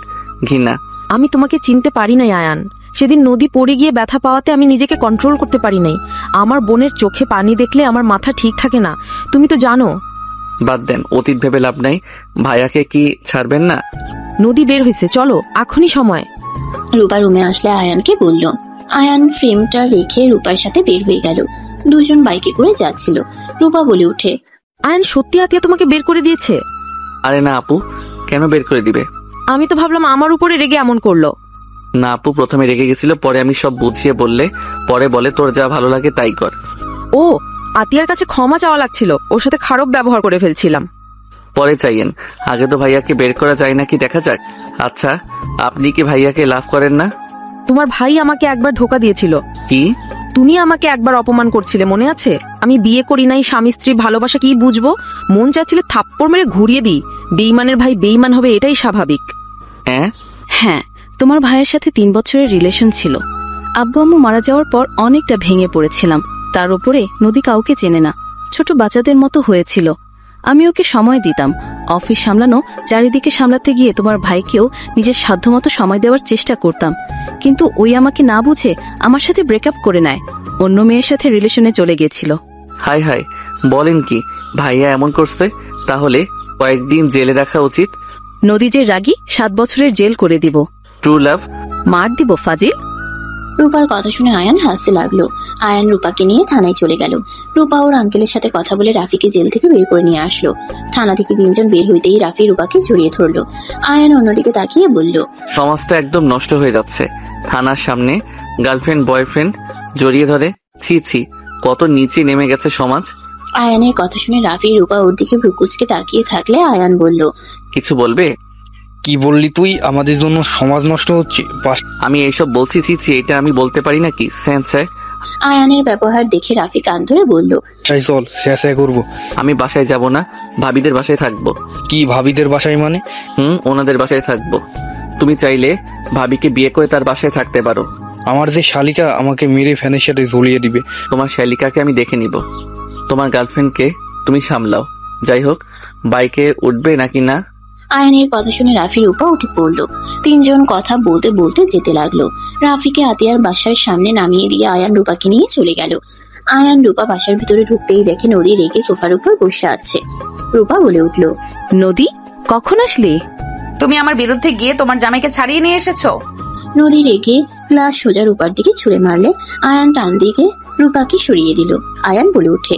ঘৃণা। আমি তোমাকে চিনতে পারি নাই আয়ান। সেদিন নদী পড়ে গিয়ে ব্যথা পাওয়াতে আমি নিজেকে কন্ট্রোল করতে পারি নাই। আমার বোনের চোখে পানি দেখলে আমার মাথা ঠিক থাকে না, তুমি তো জানো। বাদ দেন, অতীত ভেবে লাভ নাই। ভাইয়াকে কি ছাড়বেন না? নদী বের হয়েছে, চলো, এখনই সময়। রূপা রুমে আসলে আয়ানকে বলল। আয়ান ফ্রেমটা রেখে রূপার সাথে বের হয়ে গেল। দুজন বাইকে করে যাচ্ছিল। রূপা বলে উঠে, আয়ান সত্যি আতিয়া তোমাকে বের করে দিয়েছে? আরে না আপু, কেন বের করে দিবে? আমি তো ভাবলাম আমার উপরে রেগে এমন করলো। না আপু, প্রথমে রেগে গেছিল, পরে আমি সব বুঝিয়ে বললে পরে বলে তোর যা ভালো লাগে তাই কর। ও, আতিয়ার কাছে ক্ষমা চাওয়া লাগছিল, ওর সাথে খারাপ ব্যবহার করে ফেলছিলাম। পরে চাইয়েন, আগে তো ভাইয়াকে বের করা যায় নাকি দেখা যাক। আচ্ছা, আপনি কি ভাইয়াকে লাভ করেন না? তোমার ভাই আমাকে একবার ধোকা দিয়েছিল। কি? তুমি আমাকে একবার অপমান করছিলে, মনে আছে? আমি বিয়ে করি নাই, স্বামী স্ত্রী ভালোবাসা কি বুঝবো? মন চাইছিলে থাপ্পড় মেরে ঘুরিয়ে দিই। বেইমানের ভাই বেইমান হবে, এটাই স্বাভাবিক। হ্যাঁ, তোমার ভাইয়ের সাথে 3 বছরের রিলেশন ছিল। আব্বু আম্মু মারা যাওয়ার পর অনেকটা ভেঙে পড়েছিলাম। তার উপরে নদী কাউকে চেনে না, ছোট বাচ্চাদের মতো হয়েছিল। আমি ওকে সময় দিতাম, অফিস সামলানো, চারিদিকে সামলাতে গিয়ে তোমার ভাইকেও নিজের সাধ্যমতো সময় দেওয়ার চেষ্টা করতাম। কিন্তু ওই আমাকে না বুঝে আমার সাথে ব্রেকআপ করে নেয়, অন্য মেয়ের সাথে রিলেশনে চলে গিয়েছিল। হাই হাই, বলেন কি? ভাইয়া এমন করছে? তাহলে কয়েকদিন জেলে রাখা উচিত। নদী যে রাগী, 7 বছরের জেল করে দিব। ট্রু লাভ মার দিব ফাজিল। রূপার কথা শুনে আয়ান হাসতে লাগলো। আয়ান রূপাকে নিয়ে থানায় চলে গেল। রূপা ওর আঙ্কেলের সাথে কথা বলে রাফিকে জেল থেকে বের করে নিয়ে আসলো। থানা থেকে 3 জন বের হইতেই রাফি রূপাকে জড়িয়ে ধরলো। আয়ান অন্যদিকে তাকিয়ে বলল, সমাজটা একদম নষ্ট হয়ে যাচ্ছে। থানার সামনে গার্লফ্রেন্ড বয়ফ্রেন্ড জড়িয়ে ধরে, ছি ছি, কত নিচে নেমে গেছে সমাজ। আয়ানের কথা শুনে রাফি রূপা ওর দিকে ভ্রুকুচকে তাকিয়ে থাকলে আয়ান বলল, কিছু বলবে? কি বললি তুই? আমাদের জন্য সমাজ নষ্ট হচ্ছে। আমি এইসব বলছি, ছি ছি, এটা আমি বলতে পারি নাকি? স্যান্সায় আয়ানের ব্যবহার দেখে রাফি কান ধরে বলল, চল শেষে করবো। আমি বাসায় যাব না, ভাবিদের বাসায় থাকবো। কি ভাবিদের বাসায় মানে? ওনাদের বাসায় থাকবো। তুমি চাইলে ভাবিকে বিয়ে করে তার বাসায় থাকতে পারো। আমার যে শালিকা আমাকে মেরে ফ্যানের সাথে জ্বলিয়ে দিবে। তোমার শালিকাকে আমি দেখে নিব, তোমার গার্লফ্রেন্ডকে তুমি সামলাও। যাই হোক, বাইকে উঠবে নাকি না? আয়ানের কথা শুনে রাফি রূপা উঠে পড়লো। তিনজন কথা বলতে বলতে যেতে লাগলো। রাফিকে আতিয়ার বাসার সামনে নামিয়ে দিয়ে আয়ান রূপাকে নিয়ে চলে গেল। আয়ান রূপা বাসার ভিতরে ঢুকতেই দেখে নদী রেগে সোফার উপর বসে আছে। রূপা বলে উঠল, নদী, কখন আসলি? তুমি আমার বিরুদ্ধে গিয়ে তোমার জামাইকে ছাড়িয়ে নিয়ে এসেছো। নদী রেগে গ্লাস সোজা রূপার দিকে ছুঁড়ে মারলে আয়ান টান দিকে রূপাকে সরিয়ে দিল। আয়ান বলে উঠে,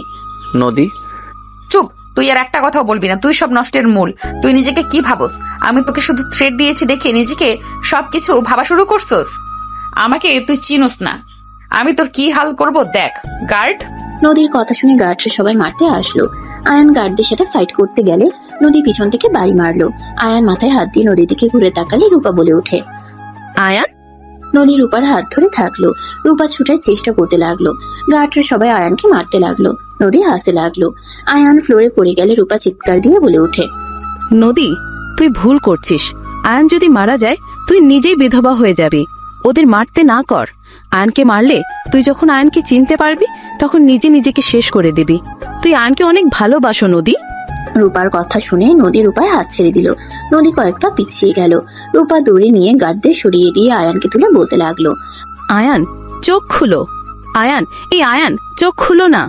নদী চুপ, তুই আর একটা কথাও বলবি না। তুই সব নষ্টের মূল। তুই নিজেকে কি ভাবস? আমি তোকে শুধু থ্রেট দিয়েছি দেখে নিজেকে সবকিছু ভাবা শুরু করছস। আমাকে তুই চিনোস না। আমি তোর কি হাল করব দেখ। গার্ড। নদীর কথা শুনে গার্ডরা সবাই মারতে আসলো। আয়ান গার্ডদের সাথে ফাইট করতে গেলে নদী পিছন থেকে বাড়ি মারলো। আয়ান মাথায় হাত দিয়ে নদীর দিকে ঘুরে তাকালে রূপা বলে ওঠে, আয়ান। নদী রূপার হাত ধরে থাকলো। রূপা ছুটার চেষ্টা করতে লাগলো। গার্ডরা সবাই আয়ানকে মারতে লাগলো। নদী হাসতে লাগলো। আয়ান ফ্লোরে পড়ে গেলে রূপা চিৎকার দিয়ে বলে ওঠে, নদী, তুই ভুল করছিস। আয়ান যদি মারা যায় তুই নিজেই বিধবা হয়ে যাবি। ওদের মারতে না কর। আয়ানকে মারলে তুই যখন আয়ানকে চিনতে পারবি তখন নিজে নিজেকে শেষ করে দিবি। তুই আয়ানকে অনেক ভালোবাসো নদী। রূপার কথা শুনে নদী রূপার হাত ছেড়ে দিল। নদী কয়েক পা পিছিয়ে গেল। রূপা দড়ি নিয়ে গার্ডদের সরিয়ে দিয়ে আয়ানকে তুলে বলতে লাগলো, আয়ান, চোখ খুলো। আয়ান, এই আয়ান, চোখ খুলো না।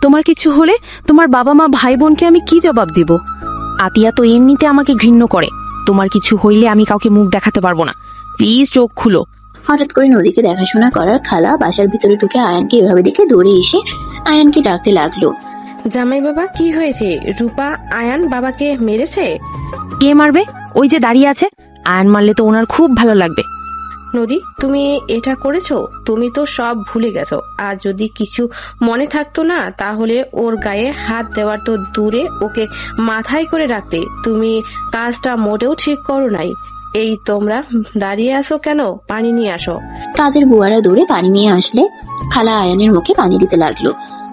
তোমার কিছু হলে তোমার বাবা মা ভাই বোনকে আমি কি জবাব দিব? আতিয়া তো এমনিতে আমাকে ঘৃণ্য করে। তোমার কিছু হইলে আমি কাউকে মুখ দেখাতে পারবো না। প্লিজ চোখ খুলো। হঠাৎ করে নদীকে দেখাশোনা করার খালা বাসার ভিতরে ঢুকে আয়ানকে এভাবে দেখে দৌড়ে এসে আয়ানকে ডাকতে লাগলো, জামাই বাবা, কি হয়েছে? রূপা আয়ান বাবাকে মেরেছে? কে মারবে? ওই যে দাঁড়িয়ে আছে। আয়ান মারলে তো ওনার খুব ভালো লাগবে। নদী, তুমি এটা করেছো? তুমি তো সব ভুলে গেছো। আর যদি কিছু মনে থাকতো না তাহলে ওর গায়ে হাত দেওয়ার তো দূরে ওকে মাথায় করে রাখতে। তুমি কাজটা মোটেও ঠিক করো নাই। এই তোমরা দাঁড়িয়ে আসো কেন? পানি নিয়ে আসো। কাজের বুয়ারা দৌড়ে পানি নিয়ে আসলে খালা আয়ানের মুখে পানি দিতে লাগলো।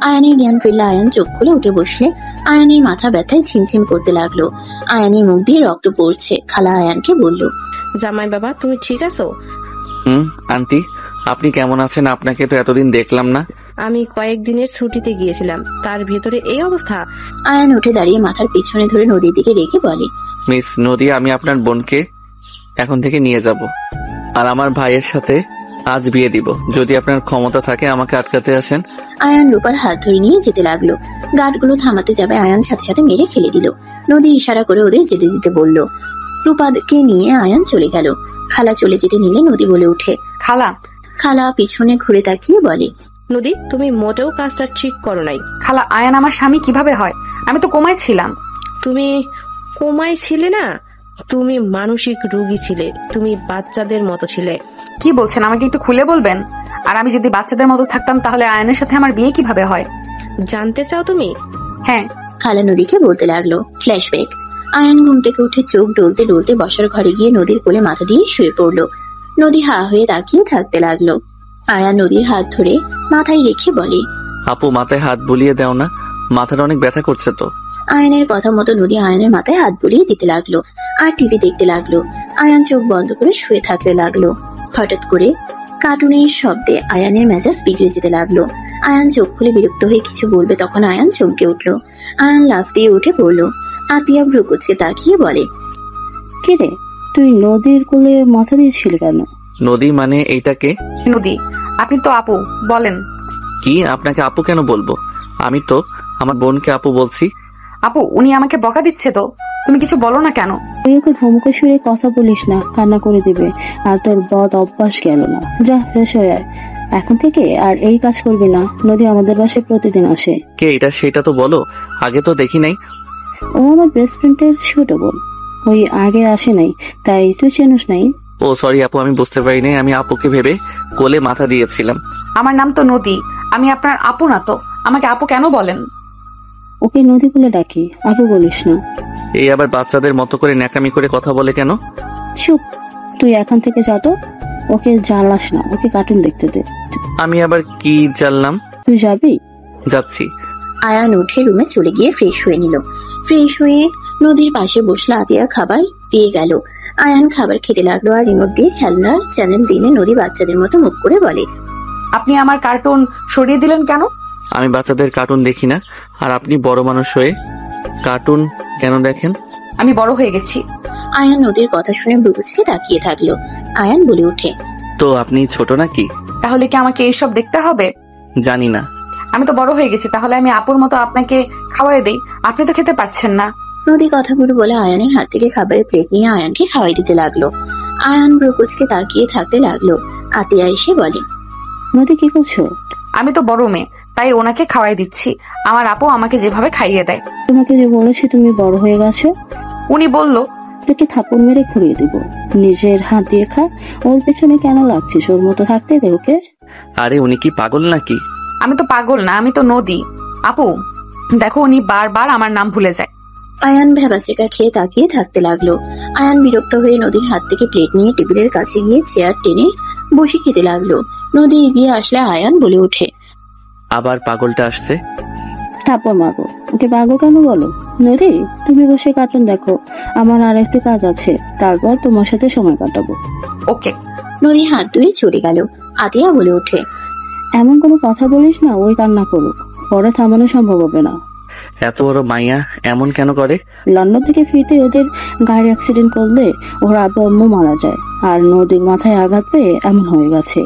আয়ানের জ্ঞান ফিরলে আয়ান চোখ খুলে উঠে বসলে আয়ানের মাথা ব্যথায় ছিমছিম করতে লাগলো। আয়ানের মুখ দিয়ে রক্ত পড়ছে। খালা আয়ানকে বলল, জামাই বাবা, তুমি ঠিক আছো? আন্টি, আপনি কেমন আছেন? আপনাকে তো এতদিন দেখলাম না। আমি কয়েকদিনের ছুটিতে গিয়েছিলাম, তার ভেতরে এই অবস্থা। আয়ান উঠে দাঁড়িয়ে মাথার পিছনে ধরে নদীর দিকে রেখে বলে, মিস নদী, আমি আপনার বোনকে এখন থেকে নিয়ে যাব আর আমার ভাইয়ের সাথে আজ বিয়ে দিব। যদি আপনার ক্ষমতা থাকে আমাকে আটকাতে আসেন। আয়ান রূপার হাত ধরে নিয়ে যেতে লাগলো। গার্ডগুলো থামাতে যাবে আয়ান সাথে সাথে মেরে ফেলে দিল। নদী ইশারা করে ওদের যেতে দিতে বলল। রূপাকে নিয়ে আয়ান চলে গেল। খালা চলে যেতে নিলে নদী বলে উঠে, খালা। খালা পিছনে ঘুরে তাকিয়ে বলে, নদী, তুমি মোটেও কাজটা ঠিক করো নাই। খালা, আয়ান আমার স্বামী কিভাবে হয়? আমি তো কোমায় ছিলাম। তুমি কোমায় ছিলে না, তুমি মানসিক রোগী ছিলে। তুমি বাচ্চাদের মতো ছিলে। কি বলছেন? আমাকে একটু খুলে বলবেন? আর আমি যদি বাচ্চাদের মতো থাকতাম তাহলে আয়ানের সাথে আমার বিয়ে কিভাবে হয়? জানতে চাও তুমি? হ্যাঁ। খালা নদীকে বলতে লাগলো। ফ্ল্যাশব্যাক। আয়ান ঘুম থেকে উঠে চোখ ডলতে ডলতে বসার ঘরে গিয়ে নদীর কোলে মাথা দিয়ে শুয়ে পড়লো। নদী হা হয়ে তাকিয়ে থাকতে লাগলো। আয়ান নদীর হাত ধরে মাথায় রেখে বলে, আপু, মাথায় হাত বুলিয়ে দাও না, মাথাটা অনেক ব্যথা করছে তো। আয়ানের কথা মতো নদী আয়ানের মাথায় হাত বুলিয়ে দিতে লাগলো আর টিভি দেখতে লাগলো। আয়ান চোখ বন্ধ করে শুয়ে থাকতে লাগলো। হঠাৎ করে কার্টুনের শব্দে আয়ানের মেজাজ বিগড়ে যেতে লাগলো। আয়ান চোখ খুলে বিরক্ত হয়ে কিছু বলবে তখন আয়ান চমকে উঠলো। আয়ান লাফ দিয়ে উঠে পড়ল। আতিয়া ভ্রুকুচকে তাকিয়ে বলে, কে রে, তুই নদীর কোলে মাথা দিয়েছিলি কেন? নদী মানে এইটাকে? নদী, আপনি তো আপু, বলেন। কি? আপনাকে আপু কেন বলবো? আমি তো আমার বোনকে আপু বলছি। আপু, উনি আমাকে বকা দিচ্ছে তো, তুমি কিছু বলো না কেন? তুই ওকে ধমকে সুরে কথা বলিস না, কান্না করে দিবে। আর তোর বদ অভ্যাস গেল না। যা ফ্রেশ হয়ে আয়। এখন থেকে আর এই কাজ করবি না। নদী আমাদের বাসায় প্রতিদিন আসে। কে এটা? সেটা তো বলো, আগে তো দেখি নাই। ও আমার বেস্ট ফ্রেন্ডের ছোট বোন। ওই আগে আসে নাই, তাই তুই চেনুস নাই। ও সরি আপু, আমি বুঝতে পারিনি, আমি আপুকে ভেবে কোলে মাথা দিয়েছিলাম। আমার নাম তো নদী, আমি আপনার আপু না তো, আমাকে আপু কেন বলেন? ওকে নদী বলে ডাকি, আপু বলিস না। এই আবার বাচ্চাদের মতো করে ন্যাকামি করে কথা বলে কেন? চুপ, তুই এখান থেকে যা তো। ওকে জ্বালাস না, ওকে কার্টুন দেখতে দে। আমি আবার কি জানলাম? তুই যাবি? যাচ্ছি। আয়ান উঠে রুমে চলে গিয়ে ফ্রেশ হয়ে নিল। ফ্রেশ হয়ে নদীর পাশে বসলে আতিয়া খাবার দিয়ে গেল। আয়ান খাবার খেতে লাগলো আর রিমোট দিয়ে খেলনার চ্যানেল দিনে নদী বাচ্চাদের মতো মুখ করে বলে, আপনি আমার কার্টুন সরিয়ে দিলেন কেন? আমি বাচ্চাদের কার্টুন দেখি না, আর আপনি বড় মানুষ হয়ে কার্টুন কেন দেখেন? আমি বড় হয়ে গেছি। আয়ান নদীর কথা শুনে ব্রুকুচকে তাকিয়ে থাকলো। আয়ান বলে ওঠে, তো আপনি ছোট নাকি? তাহলে কি আমাকে এইসব দেখতে হবে? জানি না। আমি তো বড় হয়ে গেছি, তাহলে আমি আপুর মতো আপনাকে খাওয়াই দেই, আপনি তো খেতে পারছেন না। নদী কথাগুলো বলে আয়ানের হাত থেকে খাবারের প্লেট নিয়ে আয়ানকে খাওয়াই দিতে লাগলো। আয়ান ব্রুকুচকে তাকিয়ে থাকতে লাগলো। আতিয়া এসে বলে, নদী কি করছো? আমি তো বড় মেয়ে, তাই ওনাকে খাওয়াই দিচ্ছি। আমার আপু আমাকে যেভাবে খাইয়ে দেয়। তোমাকে যে বলেছি তুমি বড় হয়ে গেছো। উনি বলল, তোকে থাপ্পড় মেরে খুঁড়িয়ে দিব, নিজের হাত দিয়ে খা। ওর পেছনে কেন লাগছিস? ওর মতো থাকতে দে ওকে। আরে উনি কি পাগল নাকি? আমি তো পাগল না, আমি তো নদী। আপু দেখো, উনি বারবার আমার নাম ভুলে যায়। আয়ান ভেবাচেকা খেয়ে তাকিয়ে থাকতে লাগলো। আয়ান বিরক্ত হয়ে নদীর হাত থেকে প্লেট নিয়ে টেবিলের কাছে গিয়ে চেয়ার টেনে বসে খেতে লাগলো। নদী এগিয়ে আসলে আয়ান বলে ওঠে, আবার পাগলটা আসছে। থাপ্পড় মারবো। ওকে পাগল কেন বলো? নদী তুমি বসে কার্টুন দেখো, আমার আর একটু কাজ আছে, তারপর তোমার সাথে সময় কাটাবো। ওকে। নদী হাত ধুয়ে চলে গেল। আতিয়া বলে ওঠে, এমন কোনো কথা বলিস না, ওই কান্না করুক, পরে থামানো সম্ভব হবে না। এত বড় মাইয়া এমন কেন করে? লন্ডন থেকে ফিরতে ওদের গাড়ি অ্যাক্সিডেন্ট করলে ওর আব্বু আম্মু মারা যায়, আর নদীর মাথায় আঘাত পেয়ে এমন হয়ে গেছে।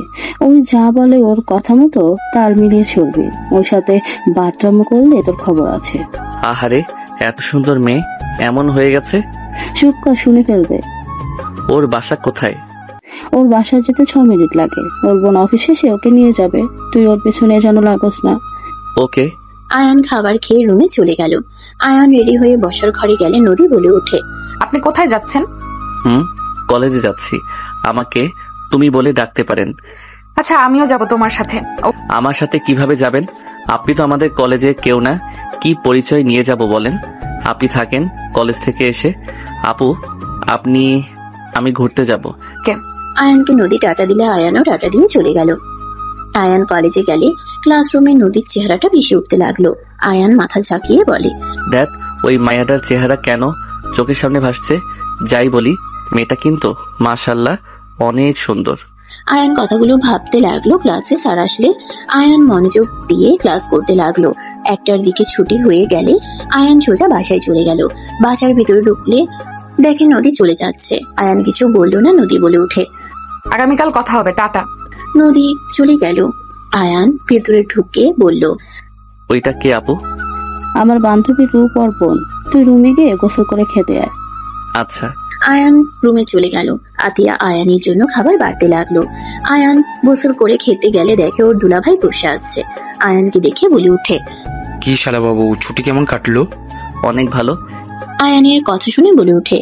ওই যা বলে ওর কথা মতো তাল মিলিয়ে চলবি। ওর সাথে বাথরুম করলে তোর খবর আছে। আহারে, এত সুন্দর মেয়ে এমন হয়ে গেছে। চুপ কর, শুনে ফেলবে। ওর বাসা কোথায়? ওর বাসায় যেতে 6 মিনিট লাগে। ওর বোন অফিস শেষে ওকে নিয়ে যাবে, তুই ওর পেছনে যেন লাগোস না। ওকে। আয়ান খাবার খেয়ে রুমে চলে গেল। আয়ান রেডি হয়ে বসার ঘরে গেলে নদী বলে ওঠে, আপনি কোথায় যাচ্ছেন? কলেজে যাচ্ছি। আমাকে তুমি বলে ডাকতে পারেন। আচ্ছা, আমিও যাব তোমার সাথে। আমার সাথে কিভাবে যাবেন? আপনি তো আমাদের কলেজে কেউ না, কি পরিচয় নিয়ে যাব বলেন? আপনি থাকেন কলেজ থেকে এসে। আপু আমি ঘুরতে যাব। আয়ানকে নদী টাটা দিলে আয়ানও টাটা দিয়ে চলে গেল। আয়ান কলেজে গেলে ক্লাসরুমে নদীর চেহারাটা ভেসে উঠতে লাগলো। আয়ান মাথা ঝাঁকিয়ে বলে, দেখ ওই মায়াটার চেহারা কেন চোখের সামনে ভাসছে। যাই বলি, মেয়েটা কিন্তু মাশাআল্লাহ অনেক সুন্দর। আয়ান কথাগুলো ভাবতে লাগলো। ক্লাসে স্যার আসলে আয়ান মনোযোগ দিয়ে ক্লাস করতে লাগলো। 1টার দিকে ছুটি হয়ে গেলে আয়ান সোজা বাসায় চলে গেল। বাসার ভিতরে ঢুকলে দেখে নদী চলে যাচ্ছে। আয়ান কিছু বলল না। নদী বলে উঠে, আগামীকাল কথা হবে, টাটা। নদী চলে গেল। আয়ান ভেতরে ঢুকে বলল, ওইটা কে আপু? আমার বান্ধবী রূপ ওর বোন। তুই রুমে গিয়ে গোসল করে খেতে আয়। আচ্ছা। আয়ান রুমে চলে গেল। আতিয়া আয়ানের জন্য খাবার বাড়তে লাগলো। আয়ান গোসল করে খেতে গেলে দেখে ওর দুলাভাই বসে আছে। আয়ানকে দেখে বলে উঠে, কি শালা বাবু, ছুটি কেমন কাটলো? অনেক ভালো। আয়ানের কথা শুনে বলে উঠে,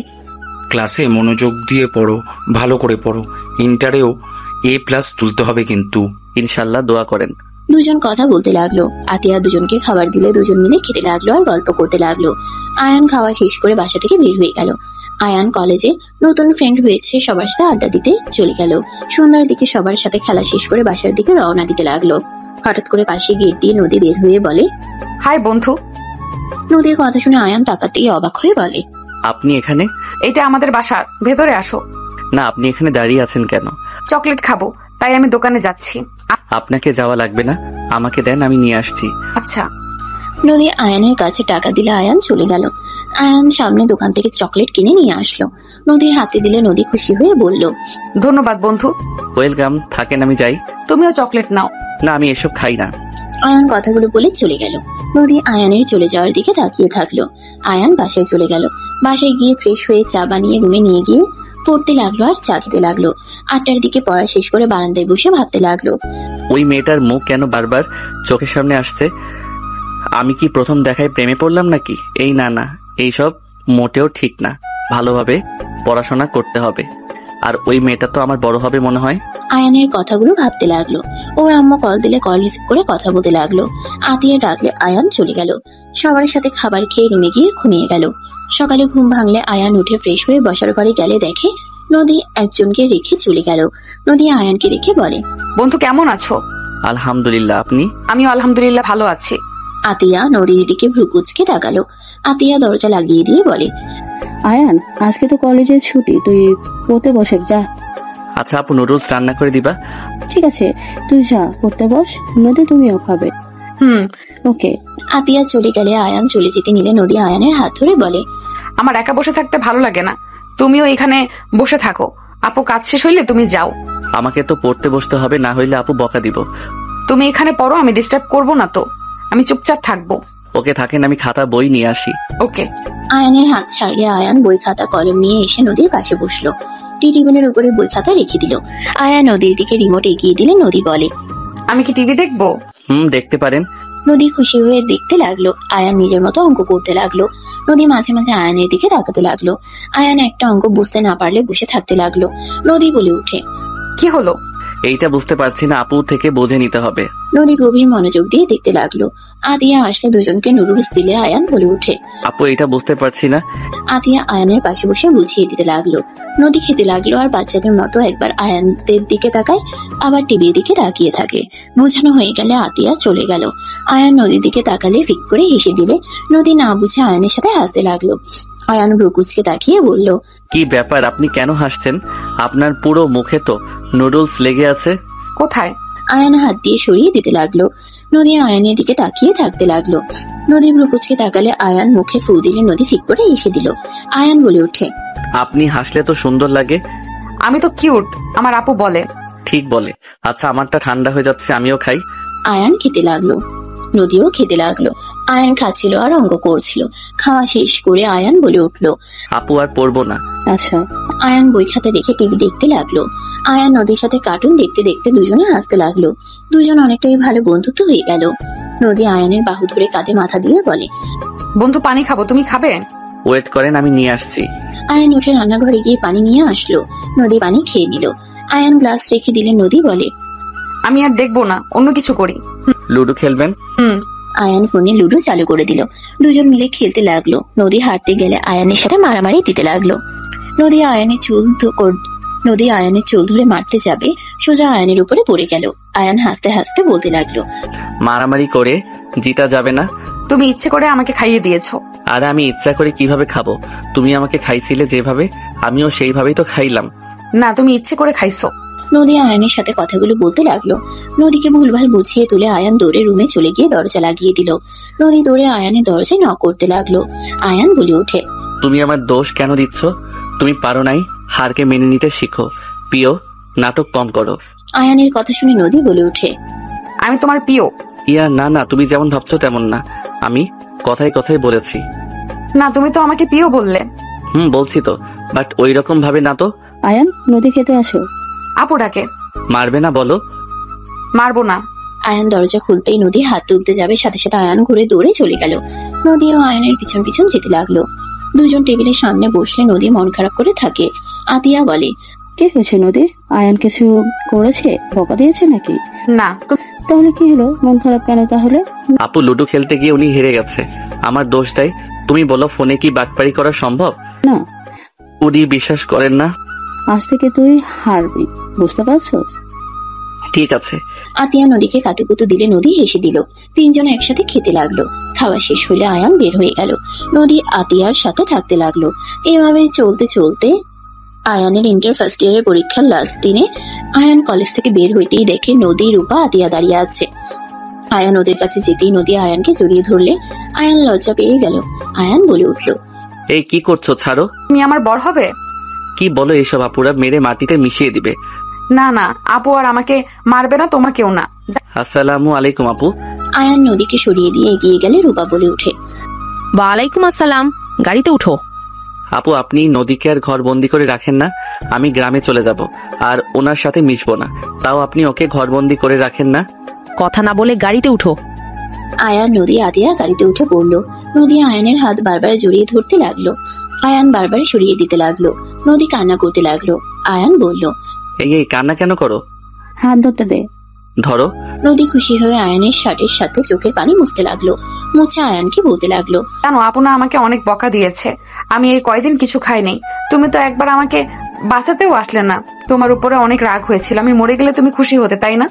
ক্লাসে মনোযোগ দিয়ে পড়ো, ভালো করে পড়ো, ইন্টারেও A+ তুলতে হবে কিন্তু। ইনশাল্লাহ, দোয়া করেন। দুজন কথা বলতে লাগলো। আতিয়া দুজনকে খাবার দিলে দুজন মিলে খেতে লাগলো আর গল্প করতে লাগলো। আয়ান খাওয়া শেষ করে বাসা থেকে বের হয়ে গেল। আয়ান কলেজে নতুন ফ্রেন্ড হয়েছে, সবার সাথে আড্ডা দিতে চলে গেল। সন্ধ্যার দিকে সবার সাথে খেলা শেষ করে বাসার দিকে রওনা দিতে লাগলো। হঠাৎ করে পাশে গেট দিয়ে নদী বের হয়ে বলে, হাই বন্ধু। নদীর কথা শুনে আয়ান তাকাতেই অবাক হয়ে বলে, আপনি এখানে? এটা আমাদের বাসা, ভেতরে আসো। না, আপনি এখানে দাঁড়িয়ে আছেন কেন? চকলেট খাবো, তাই আমি দোকানে যাচ্ছি। আপনাকে যাওয়া লাগবে না, আমাকে দেন, আমি নিয়ে আসছি। আচ্ছা। নদী আয়ানের কাছে টাকা দিলে আয়ান চলে গেল। আয়ান সামনে দোকান থেকে চকলেট কিনে নিয়ে আসলো। নদীর হাতে দিলে নদী খুশি হয়ে বলল, ধন্যবাদ বন্ধু। ওয়েলকাম, থাকেন, আমি যাই। তুমিও চকলেট নাও। না, আমি এসব খাই না। আয়ান কথাগুলো বলে চলে গেল। নদী আয়ানের চলে যাওয়ার দিকে তাকিয়ে থাকলো। আয়ান বাসায় চলে গেল। বাসায় গিয়ে ফ্রেশ হয়ে চা বানিয়ে রুমে নিয়ে গিয়ে পড়তে লাগলো আর চা খেতে লাগলো। 8টার দিকে পড়া শেষ করে বারান্দায় বসে ভাবতে লাগলো, ওই মেয়েটার মুখ কেন বারবার চোখের সামনে আসছে? আমি কি প্রথম দেখায় প্রেমে পড়লাম নাকি? এই না, এইসব মোটেও ঠিক না। ভালোভাবে পড়াশোনা করতে হবে। আর ওই মেয়েটা তো আমার বড় হবে মনে হয়। আয়ানের কথাগুলো ভাবতে লাগলো। ওর আম্মু কল দিলে কল রিসিভ করে কথা বলতে লাগলো। আতিয়া ডাকলে আয়ান চলে গেল। সবার সাথে খাবার খেয়ে রুমে গিয়ে ঘুমিয়ে গেল। সকালে ঘুম ভাঙলে আয়ান উঠে ফ্রেশ হয়ে বসার ঘরে গেলে দেখে নদী একজনকে রেখে চলে গেল। নদী আয়ানকে রেখে বলে, বন্ধু কেমন আছো? আলহামদুলিল্লাহ, আপনি? আমিও আলহামদুলিল্লাহ ভালো আছি। আতিয়া নদীর দিকে ভ্রুকুচকে তাকালো। আতিয়া দরজা লাগিয়ে দিয়ে বলে, আয়ান, আজকে তো কলেজের ছুটি, তুই পড়তে বসে যা। আচ্ছা আপু, নুডলস রান্না করে দিবা? ঠিক আছে, তুই যা পড়তে বস। নদী তুমিও খাবে? ওকে। আতিয়া চলে গেলে আয়ান চলে যেতে নিলে নদী আয়ানের হাত ধরে বলে, আমার একা বসে থাকতে ভালো লাগে না, তুমিও এখানে বসে থাকো। আপু কাজ শেষ হইলে তুমি যাও। আমাকে তো পড়তে বসতে হবে, না হইলে আপু বকা দিব। তুমি এখানে পড়ো, আমি ডিস্টার্ব করবো না তো, আমি চুপচাপ থাকবো। ওকে থাকেন, আমি খাতা বই নিয়ে আসি। ওকে। আয়ানের হাত ছাড়লে আয়ান বই খাতা কলম নিয়ে এসে নদীর পাশে বসলো। টি টেবিলের উপরে বই খাতা রেখে দিল। আয়ান নদীর দিকে রিমোট এগিয়ে দিলে নদী বলে, আমি কি টিভি দেখবো? দেখতে পারেন। নদী খুশি হয়ে দেখতে লাগলো। আয়ান নিজের মতো অঙ্ক করতে লাগলো। নদী মাঝে মাঝে আয়ানের দিকে তাকাতে লাগলো। আয়ান একটা অঙ্ক বুঝতে না পারলে বসে থাকতে লাগলো। নদী বলে উঠে, কি হলো? এইটা বুঝতে পারছি না, আপু থেকে বুঝে নিতে হবে। নদী গভীর মনোযোগ দিয়ে দেখতে লাগলো। আতিয়া আসলে দুজনকে নুডলস দিলে আয়ান বলে উঠে, আপু এইটা বুঝতে পারছি না। আতিয়া আয়ানের পাশে বসে বুঝিয়ে দিতে লাগলো। নদী খেতে লাগলো আর বাচ্চাদের মতো একবার আয়ানদের দিকে তাকায়, আবার টিভির দিকে তাকিয়ে থাকে। বোঝানো হয়ে গেলে আতিয়া চলে গেল। আয়ান নদীর দিকে তাকালে ফিক করে হেসে দিলে নদী না বুঝে আয়ানের সাথে হাসতে লাগলো। আয়ান ভ্রুকুচকে তাকিয়ে বলল, কি ব্যাপার, আপনি কেন হাসছেন? আপনার পুরো মুখে তো নুডলস লেগে আছে। কোথায়? আয়ান হাত দিয়ে সরিয়ে দিতে লাগলো। নদী আয়ানের দিকে তাকিয়ে থাকতে লাগলো। নদী ভ্রুকুচকে তাকালে আয়ান মুখে ফু দিলে নদী ফিক করে হেসে দিল। আয়ান বলে ওঠে, আপনি হাসলে তো সুন্দর লাগে। আমি তো কিউট, আমার আপু বলে। ঠিক বলে। আচ্ছা আমারটা ঠান্ডা হয়ে যাচ্ছে, আমিও খাই। আয়ান খেতে লাগলো। নদীও খেতে লাগলো। আয়ান খাচ্ছিল আর অঙ্ক করছিল। খাওয়া শেষ করে আয়ান বলে উঠলো, আপু আর পড়বো না। আচ্ছা। আয়ান বই খাতা রেখে টিভি দেখতে লাগলো। আয়ান নদীর সাথে কার্টুন দেখতে দেখতে দুজনে হাসতে লাগলো। দুজন অনেকটাই ভালো বন্ধুত্ব হয়ে গেল। নদী আয়ানের বাহু ধরে কাঁধে মাথা দিয়ে বলে, বন্ধু পানি খাবো, তুমি খাবে? ওয়েট করেন, আমি নিয়ে আসছি। আয়ান উঠে রান্নাঘরে গিয়ে পানি নিয়ে আসলো। নদী পানি খেয়ে নিল। আয়ান গ্লাস রেখে দিলে নদী বলে, আমি আর দেখবো না, অন্য কিছু করি। লুডো খেলবেন? আয়ান ফোনে লুডো চালু করে দিল। দুজন মিলে খেলতে লাগলো। নদী হাঁটতে গেলে আয়ানের সাথে মারামারি দিতে লাগলো। নদী আয়ানের চুল ধরে মারতে যাবে, সোজা আয়ানের উপরে পড়ে গেল। আয়ান হাসতে হাসতে বলতে লাগলো, মারামারি করে জিতা যাবে না। তুমি ইচ্ছে করে আমাকে খাইয়ে দিয়েছো। আর আমি ইচ্ছা করে কিভাবে খাবো? তুমি আমাকে খাইছিলে যেভাবে, আমিও সেইভাবেই তো খাইলাম। না, তুমি ইচ্ছে করে খাইছো। নদী আয়ানের সাথে কথাগুলো বলতে লাগলো। নদীকে ভুলভাল বুঝিয়ে তুলে আয়ান দৌড়ে রুমে চলে গিয়ে দরজা লাগিয়ে দিল। নদী দৌড়ে আয়ানের দরজায় নক করতে লাগলো। আয়ান বলে ওঠে, তুমি আমার দোষ কেন দিচ্ছ? তুমি পারো নাই, হারকে মেনে নিতে শিখো। প্রিয়, নাটক কম করো। আয়ানের কথা শুনে নদী বলে ওঠে, আমি তোমার প্রিয়। ইয়া না না, তুমি যেমন ভাবছো তেমন না। আমি কথায় কথায় বলেছি। না, তুমি তো আমাকে প্রিয় বললে। বলছি তো, বাট ওই রকম ভাবে না তো। আয়ান, নদী খেতে আসো। আপু ডাকে। মারবে না বলো? মারবো না। আয়ান দরজা খুলতেই নদী হাত তুলতে যাবে, সাথে সাথে আয়ান ঘুরে দৌড়ে চলে গেল। নদীও আয়ানের পিছন পিছন যেতে লাগলো। দুজন টেবিলের সামনে বসলে নদী মন খারাপ করে থাকে। আতিয়া বলে, কি হয়েছে নদী? আয়ান কিছু করেছে? বকা দিয়েছে নাকি? না। তাহলে কি হলো? মন খারাপ কেন তাহলে? আপু লুডো খেলতে গিয়ে উনি হেরে গেছে, আমার দোষ দেয়। তুমি বলো, ফোনে কি বাটপারি করা সম্ভব? না। উনি বিশ্বাস করেন না। আজ থেকে তুই হারবি, বুঝতে পারছস? ঠিক আছে। আতিয়া নদীকে কাতুকুতু দিলে নদী হেসে দিল। তিনজন একসাথে খেতে লাগলো। খাওয়া শেষ হলে আয়ান বের হয়ে গেল। নদী আতিয়ার সাথে থাকতে লাগলো। এভাবে চলতে চলতে আয়ানের ইন্টার ফার্স্ট ইয়ারের পরীক্ষার লাস্ট দিনে আয়ান কলেজ থেকে বের হইতেই দেখে নদী, রূপা, আতিয়া দাঁড়িয়ে আছে। আয়ান ওদের কাছে যেতেই নদী আয়ানকে জড়িয়ে ধরলে আয়ান লজ্জা পেয়ে গেল। আয়ান বলে উঠল, এই কি করছো? ছাড়ো। তুমি আমার বর হবে? কি বলো এসব? আপুরা মেরে মাটিতে মিশিয়ে দিবে। না না, আপু আর আমাকে মারবে না, তোমাকেও না। আসসালামু আলাইকুম আপু। আয়ান নদীকে সরিয়ে দিয়ে এগিয়ে গেলে রূপা বলে উঠে, ওয়ালাইকুম আসসালাম, গাড়িতে উঠো। আপু আপনি নদীকে আর ঘর বন্দি করে রাখেন না। আমি গ্রামে চলে যাব আর ওনার সাথে মিশবো না, তাও আপনি ওকে ঘর বন্দি করে রাখেন না। কথা না বলে গাড়িতে উঠো। আয়ান, নদী, আতিয়া গাড়িতে উঠে পড়লো। নদী আয়ানের হাত বারবার জড়িয়ে ধরতে লাগলো। আয়ান বারবার সরিয়ে দিতে লাগলো। নদী কান্না করতে লাগলো। আয়ান বলল, এই কান্না কেন করো? হাত ধরতে দে। ধরো। নদী খুশি হয়ে আয়ানের শার্টের সাথে চোখের পানি মুছতে লাগলো। মুছে আয়ানকে বলতে লাগলো, কেন আপু না আমাকে অনেক বকা দিয়েছে, আমি এই কয়দিন কিছু খাইনি। তুমি তো একবার আমাকে বাঁচাতেও আসলে না। তোমার উপরে অনেক রাগ হয়েছিল, আমি মরে গেলে তুমি খুশি হতে, তাই না?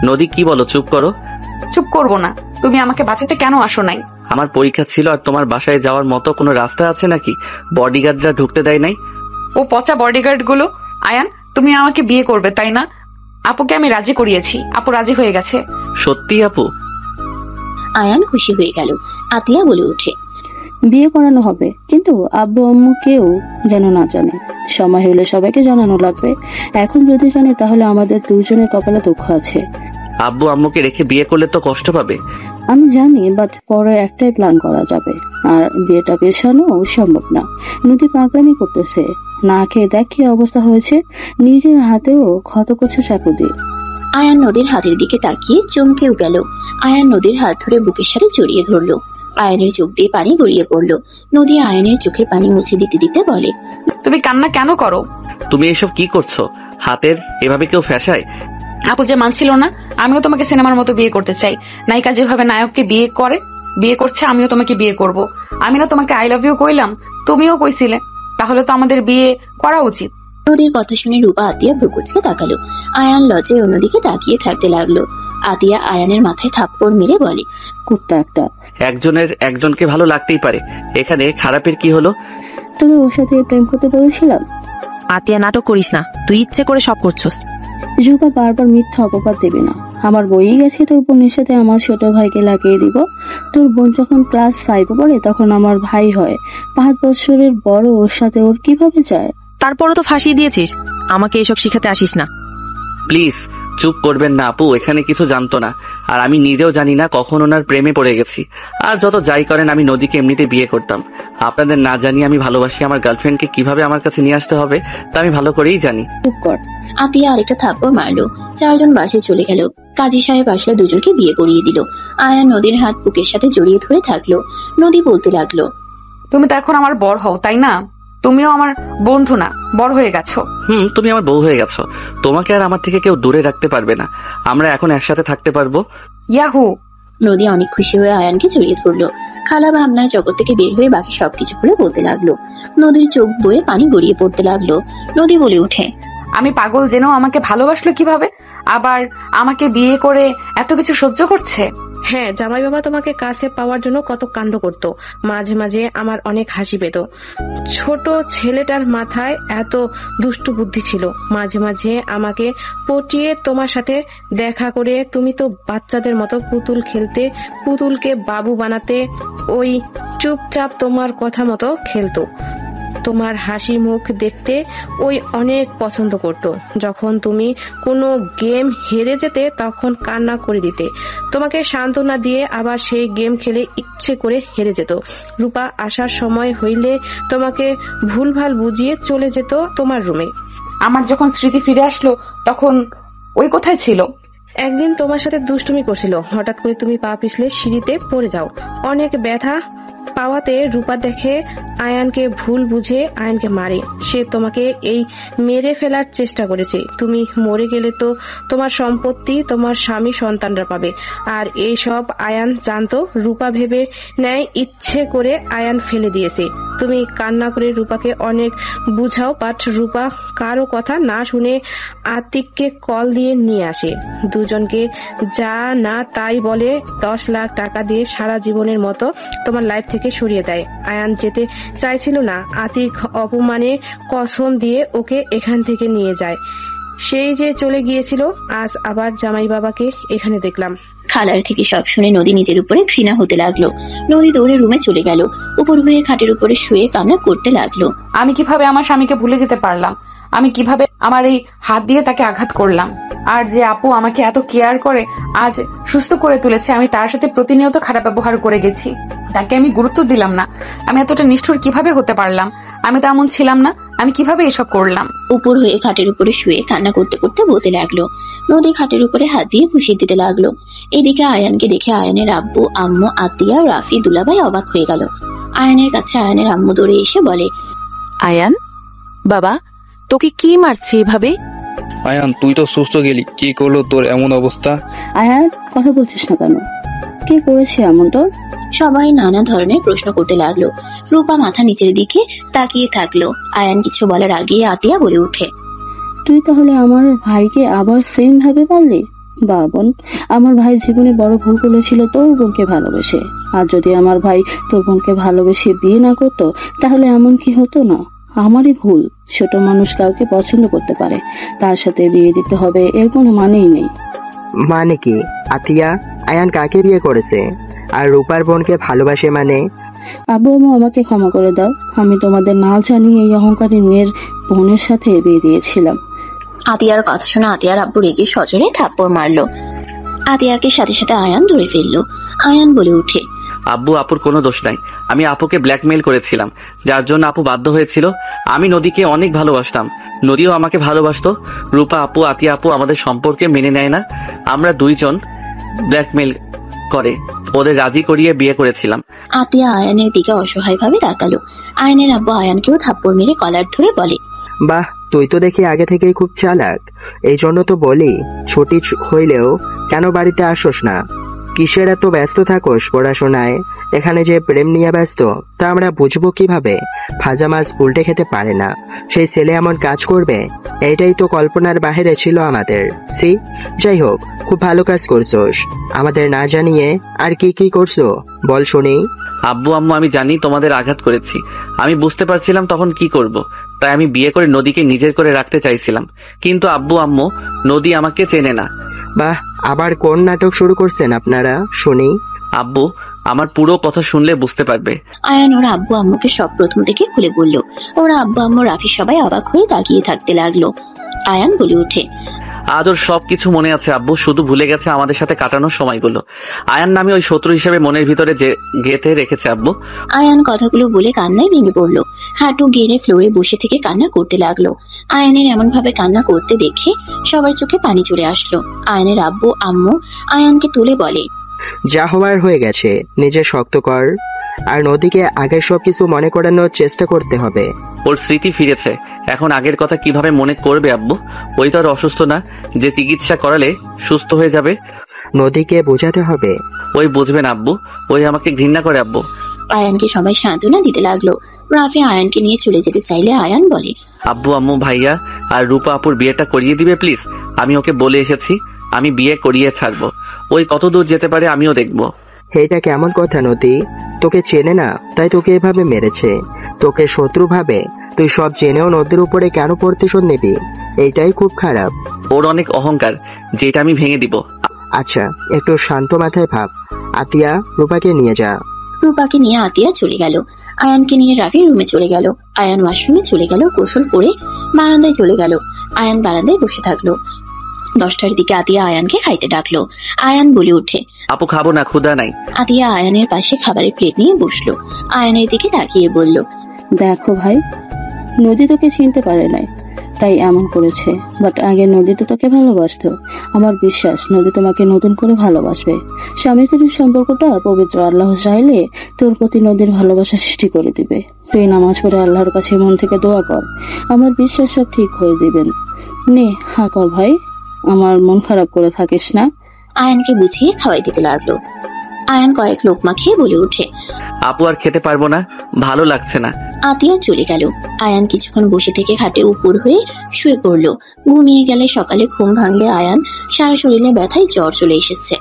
নদী কি বলো, চুপ করো। চুপ করবো না। তুমি আমাকে বাঁচাতে কেন আসো নাই? আমার পরীক্ষা ছিল আর তোমার বাসায় যাওয়ার মতো কোনো রাস্তা আছে নাকি? বডিগার্ডরা ঢুকতে দেয় নাই? ও পচা বডিগার্ড গুলো। আয়ান, তুমি আমাকে বিয়ে করবে তাই না? আপুকে আমি রাজি করিয়েছি, আপু রাজি হয়ে গেছে। সত্যি আপু? আয়ান খুশি হয়ে গেল। আতিয়া বলে ওঠে, বিয়ে করানো হবে, কিন্তু আব্বু আম্মু কেউ যেন না জানে। সময় হলে সবাইকে জানানো লাগবে। এখন যদি জানে তাহলে আমাদের দুজনের কপালে দুঃখ আছে। আব্বু আম্মুকে রেখে বিয়ে করলে তো কষ্ট পাবে। আমি জানি, বাট পরে একটাই প্ল্যান করা যাবে। আর বিয়েটা পেছানো সম্ভব না। নদী পাগলামি করতেছে, না খেয়ে দেখ কি অবস্থা হয়েছে। নিজের হাতেও ক্ষত করছে চাকু দিয়ে। আয়ান নদীর হাতের দিকে তাকিয়ে চমকেও গেল। আয়ান নদীর হাত ধরে বুকের সাথে জড়িয়ে ধরলো। আয়ানের চোখ দিয়ে পানি গড়িয়ে পড়লো। নদী আয়ানের চোখের পানি মুছে দিতে দিতে বলে, তুমি কান্না কেন করো? তুমি এসব কি করছো? হাতের এভাবে কেউ ফ্যাসায়? আপু যে মানছিল না, আমিও তোমাকে সিনেমার মতো বিয়ে করতে চাই। নায়িকা যেভাবে নায়ককে বিয়ে করছে, আমিও তোমাকে বিয়ে করব। আমি না তোমাকে আই লাভ ইউ কইলাম, তুমিও কইছিলে, তাহলে তো আমাদের বিয়ে করা উচিত। নদীর কথা শুনে রূপা আতিয়া ভ্রুকুচকে তাকালো। আয়ান লজ্জায় অন্যদিকে তাকিয়ে থাকতে লাগলো। আতিয়া আয়ানের মাথায় থাপ্পড় মেরে বলে, কুত্তা একটা। একজনের একজনকে ভালো লাগতেই পারে, এখানে খারাপের কি হলো? তুমি ওর সাথে প্রেম করতে বলেছিলাম। আতিয়া, নাটক করিস না, তুই ইচ্ছে করে সব করছস। রূপা বারবার মিথ্যা অপবাদ দেবে না। আমার বইই গেছে তোর বোনের সাথে আমার ছোট ভাইকে লাগিয়ে দিব। তোর বোন যখন ক্লাস 5 পড়ে তখন আমার ভাই হয়। 5 বছরের বড়, ওর সাথে ওর কিভাবে যায়? তারপরও তো ফাঁসিয়ে দিয়েছিস। আমাকে এসব শিখাতে আসিস না। প্লিজ চুপ করবেন না আপু, এখানে কিছু জানতো না। আর আমি নিজেও জানি না কখন ওনার প্রেমে পড়ে গেছি। আর যত যাই করেন, আমি নদীকে এমনিতে বিয়ে করতাম। আপনাদের না জানি আমি ভালোবাসি আমার গার্লফ্রেন্ডকে কিভাবে আমার কাছে নিয়ে আসতে হবে তা আমি ভালো করেই জানি। চুপ কর। আতিয়া আরেকটা থাপ্পড় মারলো। 4 জন বাসে চলে গেল। কাজী সাহেব আসলে দুজনকে বিয়ে পড়িয়ে দিল। আয়ান নদীর হাত বুকের সাথে জড়িয়ে ধরে থাকলো। নদী বলতে লাগলো, তুমি তো এখন আমার বর হও, তাই না? তুমিও আমার বন্ধু না, বড় হয়ে গেছো। তুমি আমার বউ হয়ে গেছো। তোমাকে আর আমার থেকে কেউ দূরে রাখতে পারবে না। আমরা এখন একসাথে থাকতে পারবো। ইয়াহু। নদী অনেক খুশি হয়ে আয়ানকে জড়িয়ে ধরলো। খালা ভাবনার জগৎ থেকে বের হয়ে বাকি সবকিছু খুলে বলতে লাগলো। নদীর চোখ বয়ে পানি গড়িয়ে পড়তে লাগলো। নদী বলে ওঠে, আমি পাগল জেনেও আমাকে ভালোবাসলো কিভাবে? আবার আমাকে বিয়ে করে এত কিছু সহ্য করছে। হ্যাঁ, জামাই বাবা তোমাকে কাছে পাওয়ার জন্য কত কাণ্ড করত। মাঝে মাঝে আমার অনেক হাসি পেত। ছোট ছেলেটার মাথায় এত দুষ্টু বুদ্ধি ছিল। মাঝে মাঝে আমাকে পটিয়ে তোমার সাথে দেখা করে তুমি তো বাচ্চাদের মতো পুতুল খেলতে, পুতুলকে বাবু বানাতে, ওই চুপচাপ তোমার কথা মতো খেলতো। তোমার হাসি মুখ দেখতে ওই অনেক পছন্দ করত। যখন তুমি কোনো গেম হেরে যেতে তখন কান্না করে দিতে। তোমাকে সান্ত্বনা দিয়ে আবার সেই গেম খেলে ইচ্ছে করে হেরে যেত। রূপা আসার সময় হইলে তোমাকে ভুলভাল বুঝিয়ে চলে যেত তোমার রুমে। আমার যখন স্মৃতি ফিরে আসলো তখন ওই কোথায় ছিল? একদিন তোমার সাথে দুষ্টুমি করছিল। হঠাৎ করে তুমি পা পিছলে সিঁড়িতে পড়ে যাও। অনেক ব্যথা পাওয়াতে রূপা দেখে আয়ানকে ভুল বুঝে আয়ানকে মারে। সে তোমাকে এই মেরে ফেলার চেষ্টা করেছে। তুমি মরে গেলে তো তোমার সম্পত্তি তোমার স্বামী সন্তানরা পাবে। আর এই সব আয়ান জানতো। রূপা ভেবে নেয় ইচ্ছে করে আয়ান ফেলে দিয়েছে। তুমি কান্না করে রূপাকে অনেক বুঝাও, বাট রূপা কারো কথা না শুনে আতিককে কল দিয়ে নিয়ে আসে। দুজনকে যা না তাই বলে 10 লাখ টাকা দিয়ে সারা জীবনের মতো তোমার লাইফ থেকে সরিয়ে দেয়। আয়ান যেতে চাইছিল না। আতিক অপমানে কসম দিয়ে ওকে এখান থেকে নিয়ে যায়। সেই যে চলে গিয়েছিল, আজ আবার জামাই বাবাকে এখানে দেখলাম। খালার থেকে সব শুনে নদী নিজের উপরে ঘৃণা হতে লাগলো। নদী দৌড়ে রুমে চলে গেল। উপর হয়ে খাটের উপরে শুয়ে কান্না করতে লাগলো। আমি কিভাবে আমার স্বামীকে ভুলে যেতে পারলাম? আমি কিভাবে আমার এই হাত দিয়ে তাকে আঘাত করলাম? আর যে আপু আমাকে এত কেয়ার করে আজ সুস্থ করে তুলেছে, আমি তার সাথে প্রতিনিয়ত খারাপ ব্যবহার করে গেছি। তাকে আমি গুরুত্ব দিলাম না। আমি এতটা নিষ্ঠুর কিভাবে হতে পারলাম? আমি তো এমন ছিলাম না। আমি কিভাবে এসব করলাম? উপর হয়ে খাটের উপরে শুয়ে কান্না করতে করতে বলতে লাগলো। নদী খাটের উপরে হাত দিয়ে খুশি দিতে লাগলো। এদিকে আয়ানকে দেখে আয়ানের আব্বু, আম্মু, আতিয়া, রাফি, দুলাভাই অবাক হয়ে গেল। আয়ানের কাছে আয়ানের আম্মু দৌড়ে এসে বলে, আয়ান বাবা, তোকে কি মারছে এভাবে? আয়ান, তুই তো সুস্থ গেলি, কি করলো তোর এমন অবস্থা? আয়ান, কথা বলছিস না কেন? কে করেছে এমন তোর? সবাই নানা ধরনের প্রশ্ন করতে লাগলো। রূপা মাথা নিচের দিকে তাকিয়ে থাকলো। আয়ান কিছু বলার আগে আতিয়া বলে ওঠে, তুই তাহলে আমার ভাইকে আবার সেম ভাবে পারলি? বা বোন, আমার ভাই জীবনে বড় ভুল করেছিল তোর বোনকে ভালোবেসে। আর যদি আমার ভাই তোর বোনকে ভালোবেসে বিয়ে না করতো তাহলে এমন কি হতো না? আমারই ভুল। ছোট মানুষ কাউকে পছন্দ করতে পারে, তার সাথে বিয়ে দিতে হবে এর কোনো মানেই নেই। মানে কি আতিয়া? আয়ান কাকে বিয়ে করেছে? আর রূপার বোনকে ভালোবাসে মানে? আব্বু আম্মু, আমাকে ক্ষমা করে দাও। আমি তোমাদের না জানিয়ে এই অহংকারী মেয়ের বোনের সাথে বিয়ে দিয়েছিলাম। আতিয়ার কথা শুনে আতিয়ার আব্বু রেগে সজোরে থাপ্পড় মারলো। আতিয়াকে সাথে সাথে আয়ান ধরে ফেললো। আয়ান বলে উঠে, আব্বু, আপুর কোনো দোষ নাই। আমি আপুকে ব্ল্যাকমেইল করেছিলাম, যার জন্য আপু বাধ্য হয়েছিল। আমি নদীকে অনেক ভালোবাসতাম, নদীও আমাকে ভালোবাসতো। রূপা আপু, আতিয়া আপু আমাদের সম্পর্কে মেনে নেয় না। আমরা দুইজন ব্ল্যাকমেইল করে ওদের রাজি করিয়ে বিয়ে করেছিলাম। আতিয়া আয়ানের দিকে অসহায় ভাবে তাকালো। আয়ানের আব্বু আয়ানকেও থাপ্পড় মেরে কলার ধরে বলে, বাহ, তুই তো দেখি আগে থেকেই খুব চালাক। এই জন্য তো বলি, ছুটি হইলেও কেন বাড়িতে আসোস না? কিসের এত ব্যস্ত থাকোস পড়াশোনায়? এখানে যে প্রেম নিয়ে ব্যস্ত তা আমরা বুঝবো কিভাবে? ভাজা মাছ উল্টে খেতে পারে না, সেই ছেলে এমন কাজ করবে? এইটাই তো কল্পনার বাহিরে ছিল আমাদের। সি, যাই হোক, খুব ভালো কাজ করছোস। আমাদের না জানিয়ে আর কি কি করছো বল শুনি। আব্বু আম্মু, আমি জানি তোমাদের আঘাত করেছি। আমি বুঝতে পারছিলাম তখন কি করব, তাই আমি বিয়ে করে নদীকে নিজের করে রাখতে চাইছিলাম। কিন্তু আব্বু আম্মু, নদী আমাকে চেনে না। বাহ, আবার কোন নাটক শুরু করছেন আপনারা শুনি? আব্বু, আমার পুরো কথা শুনলে বুঝতে পারবে। আয়ান ওর আব্বু আম্মুকে সব প্রথম থেকে খুলে বলল। ওরা আব্বু আম্মু, রাফি সবাই অবাক হয়ে তাকিয়ে থাকতে লাগলো। আয়ান বলে ওঠে, আজ ওর সবকিছু মনে আছে আব্বু, শুধু ভুলে গেছে আমাদের সাথে কাটানোর সময়গুলো। আয়ান নামে ওই শত্রু হিসেবে মনের ভিতরে যে গেঁথে রেখেছে আব্বু। আয়ান কথাগুলো বলে কান্নায় ভেঙে পড়লো। হাঁটু গেড়ে ফ্লোরে বসে থেকে কান্না করতে লাগলো। আয়ানের এমন ভাবে কান্না করতে দেখে সবার চোখে পানি চলে আসলো। আয়ানের আব্বু আম্মু আয়ানকে তুলে বলে, যা হওয়ার হয়ে গেছে, নিজে শক্ত কর। আর নদীকে আগের সবকিছু মনে করানোর চেষ্টা করতে হবে। ওর স্মৃতি ফিরেছে, এখন আগের কথা কিভাবে মনে করবে আব্বু? ওই তো আর অসুস্থ না যে চিকিৎসা করালে সুস্থ হয়ে যাবে। নদীকে বোঝাতে হবে। ওই বুঝবে না আব্বু, ওই আমাকে ঘৃণা করে আব্বু। আয়ানকে সবাই সান্ত্বনা দিতে লাগলো। রাফি আয়ানকে নিয়ে চলে যেতে চাইলে আয়ান বলে, আব্বু আম্মু, ভাইয়া আর রূপা আপুর বিয়েটা করিয়ে দিবে প্লিজ। আমি ওকে বলে এসেছি, আমি বিয়ে করিয়ে ছাড়বো। ওই কত দূর যেতে পারে আমিও দেখবো। এটা কেমন কথা নদী? তোকে চেনে না তাই তোকে এভাবে মেরেছে, তোকে শত্রু ভাবে। তুই সব জেনেও নদীর উপরে কেন প্রতিশোধ নিবি? এইটাই খুব খারাপ। ওর অনেক অহংকার, যেটা আমি ভেঙে দিব। আচ্ছা, একটু শান্ত মাথায় ভাব। আতিয়া, রূপাকে নিয়ে যা। রূপাকে নিয়ে আতিয়া চলে গেল। আয়ানকে নিয়ে রাফি রুমে চলে গেল। আয়ান ওয়াশরুমে চলে গেল, গোসল করে বারান্দায় চলে গেল। আয়ান বারান্দায় বসে থাকলো। 10টার দিকে আতিয়া আয়ানকে খাইতে ডাকলো। আয়ান বলে উঠে, আপু খাবো না, ক্ষুধা নাই। আতিয়া আয়ানের পাশে খাবারের প্লেট নিয়ে বসলো। আয়ানের দিকে তাকিয়ে বলল, দেখো ভাই, নদী তোকে চিনতে পারে নাই তাই এমন করেছে, বাট আগে নদী তো তোকে ভালোবাসতো। আমার বিশ্বাস নদী তোমাকে নতুন করে ভালোবাসবে। স্বামী স্ত্রীর সম্পর্কটা পবিত্র, আল্লাহ চাইলে তোর প্রতি নদীর ভালোবাসা সৃষ্টি করে দিবে। তুই নামাজ পড়ে আল্লাহর কাছে মন থেকে দোয়া কর, আমার বিশ্বাস সব ঠিক হয়ে দিবেন। নে হা কর ভাই, আমার মন খারাপ করে থাকিস না। আয়ানকে বুঝিয়ে খাওয়াই দিতে লাগলো। আয়ান কয়েক লোকমা খেয়ে বলে উঠে, আপু আর খেতে পারবো না, ভালো লাগছে না। আতিয়া চলে গেল। আয়ান কিছুক্ষণ বসে থেকে খাটে উপর হয়ে শুয়ে পড়লো। ঘুমিয়ে গেলে সকালে ঘুম ভাঙলে আয়ান সারা শরীরে ব্যথায় জ্বর চলে এসেছে।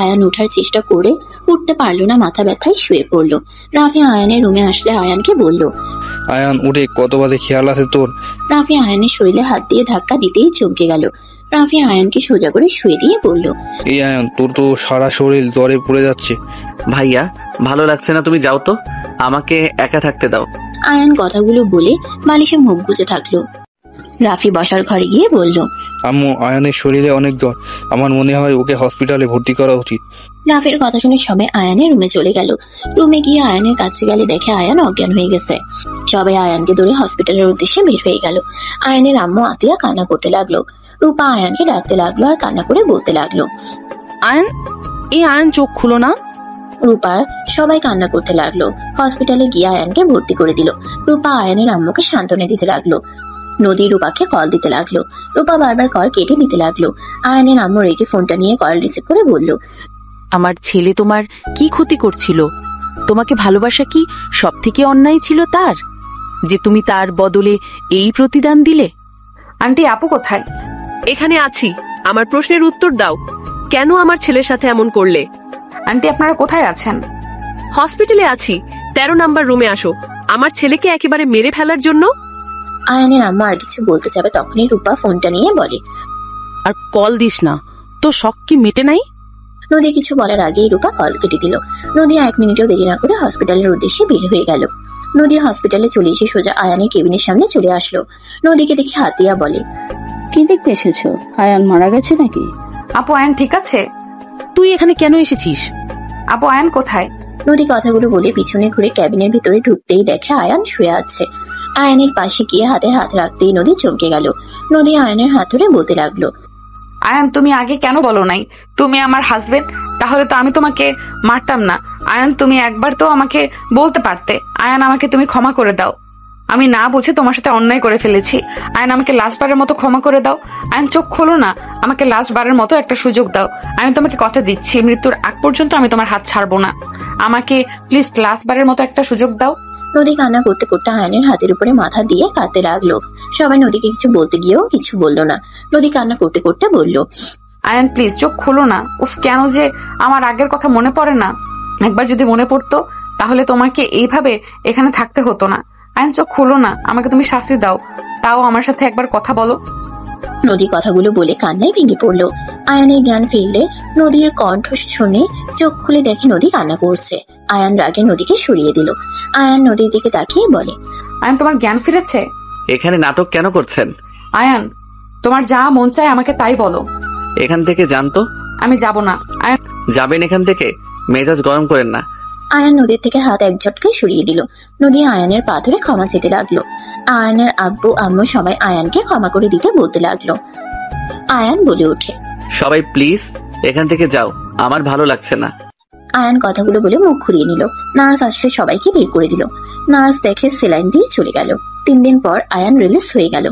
আয়ান ওঠার চেষ্টা করে উঠতে পারলো না, মাথা ব্যথায় শুয়ে পড়লো। রাফি আয়ানের রুমে আসলে আয়ানকে বলল, আয়ান উঠে, কত বাজে খেয়াল আছে তোর? রাফি আয়ানের শরীরে হাত দিয়ে ধাক্কা দিতেই চমকে গেল। রাফি আয়ানকে সোজা করে শুয়ে দিয়ে বলল, এই আয়ান, তোর তো সারা শরীর জ্বরে পড়ে যাচ্ছে। ভাইয়া ভালো লাগছে না, তুমি যাও তো, আমাকে একা থাকতে দাও। আয়ান কথাগুলো বলে বালিশে মুখ গুজে থাকলো। রাফি বসার ঘরে গিয়ে বলল, আম্মু, আয়ানের শরীরে অনেক জ্বর, আমার মনে হয় ওকে হসপিটালে ভর্তি করা উচিত। রাফির কথা শুনে সবাই আয়ানের রুমে চলে গেল। রুমে গিয়ে আয়ানের কাছে গেলে দেখে আয়ান অজ্ঞান হয়ে গেছে। সবাই আয়ানকে ধরে হসপিটালের উদ্দেশ্যে বের হয়ে গেল। আয়ানের আম্মু আতিয়া কান্না করতে লাগলো। রূপা আয়ানকে ডাকতে লাগলো আর কান্না করে বলতে লাগলো, আয়ান, এই আয়ান চোখ খুলো না। রূপার সবাই কান্না করতে লাগলো। হসপিটালে গিয়ে আয়ানকে ভর্তি করে দিল। রূপা আয়ানের আম্মুকে সান্ত্বনা দিতে লাগলো। নদী রূপাকে কল দিতে লাগলো। রূপা বারবার কল কেটে দিতে লাগলো। আয়ানের আম্মু রেগে ফোনটা নিয়ে কল রিসিভ করে বলল, আমার ছেলে তোমার কি ক্ষতি করছিল? তোমাকে ভালোবাসা কি সব থেকে অন্যায় ছিল তার, যে তুমি তার বদলে এই প্রতিদান দিলে? আন্টি, আপু কোথায়? এখানে আছি। আমার প্রশ্নের উত্তর দাও, কেন আমার ছেলের সাথে এমন করলে? আন্টি, আপনারা কোথায় আছেন? হসপিটালে আছি। 13 নাম্বার রুমে আসো, আমার ছেলেকে একেবারে মেরে ফেলার জন্য। আয়ানের আম্মা আর কিছু বলতে যাবে তখনই রূপা ফোনটা নিয়ে বলে, আর কল দিস না, তো শখ কি মেটে নাই? নদী কিছু বলার আগেই রূপা কল কেটে দিল। নদী 1 মিনিটও দেরি না করে হসপিটালের উদ্দেশ্যে বের হয়ে গেল। নদী হসপিটালে চলে এসে সোজা আয়ানের কেবিনের সামনে চলে আসলো। নদীকে দেখে হাতিয়া বলে, কি দেখতে এসেছো? আয়ান মারা গেছে নাকি? আপু, আয়ান ঠিক আছে? তুই এখানে কেন এসেছিস? আপু, আয়ান কোথায়? নদী কথাগুলো বলে পিছনে ঘুরে ক্যাবিনের ভিতরে ঢুকতেই দেখে আয়ান শুয়ে আছে। আয়ানের পাশে গিয়ে হাতে হাত রাখতেই নদী চমকে গেল। নদী আয়ানের হাত ধরে বলতে লাগলো, আয়ান, তুমি আগে কেন বলো নাই তুমি আমার হাজবেন্ড? তাহলে তো আমি তোমাকে মারতাম না। আয়ান, তুমি একবার তো আমাকে বলতে পারতে। আয়ান, আমাকে তুমি ক্ষমা করে দাও। আমি না বুঝে তোমার সাথে অন্যায় করে ফেলেছি। আয়ান, আমাকে লাস্টবারের মতো ক্ষমা করে দাও। আয়ান, চোখ খোলো না, আমাকে লাস্টবারের মতো একটা সুযোগ দাও। আমি তোমাকে কথা দিচ্ছি, মৃত্যুর আগ পর্যন্ত আমি তোমার হাত ছাড়বো না। আমাকে প্লিজ লাস্টবারের মতো একটা সুযোগ দাও। নদী কান্না করতে করতে আয়ানের হাতের উপরে মাথা দিয়ে কাঁদতে লাগলো। সবাই নদীকে কিছু বলতে গিয়েও কিছু বললো না। নদী কান্না করতে করতে বলল, আয়ান প্লিজ চোখ খোলো না। উফ, কেন যে আমার আগের কথা মনে পড়ে না। একবার যদি মনে পড়তো তাহলে তোমাকে এইভাবে এখানে থাকতে হতো না। আয়ান, চোখ খোলো না, আমাকে তুমি শাস্তি দাও। তাও আমার সাথে একবার কথা বলো। নদী কথাগুলো বলে কান্নায় ভেঙে পড়লো। আয়ানের জ্ঞান ফিরলে নদীর কণ্ঠ শুনে চোখ খুলে দেখে নদী কান্না করছে। আয়ান রাগে নদীকে সরিয়ে দিল। আয়ান নদীর দিকে তাকিয়ে বলে, আয়ান, তোমার জ্ঞান ফিরেছে? এখানে নাটক কেন করছেন? আয়ান, তোমার যা মন চায় আমাকে তাই বলো। এখান থেকে যান তো। আমি যাব না। আয়ান, যাবেন এখান থেকে? মেজাজ গরম করেন না। আয়ান নদীর থেকে হাত এক ঝটকায় সরিয়ে দিল। নদী আয়ানের পা ধরে ক্ষমা চেতে লাগলো। আয়ানের আব্বু আম্মু সবাই আয়ানকে ক্ষমা করে দিতে বলতে লাগলো। আয়ান বলে ওঠে, সবাই প্লিজ এখান থেকে যাও, আমার ভালো লাগছে না। আয়ান কথাগুলো বলে মুখ ঘুরিয়ে নিল। নার্স আসলে সবাইকে বের করে দিল। নার্স দেখে সেলাইন দিয়ে চলে গেল। 3 দিন পর আয়ান রিলিজ হয়ে গেল।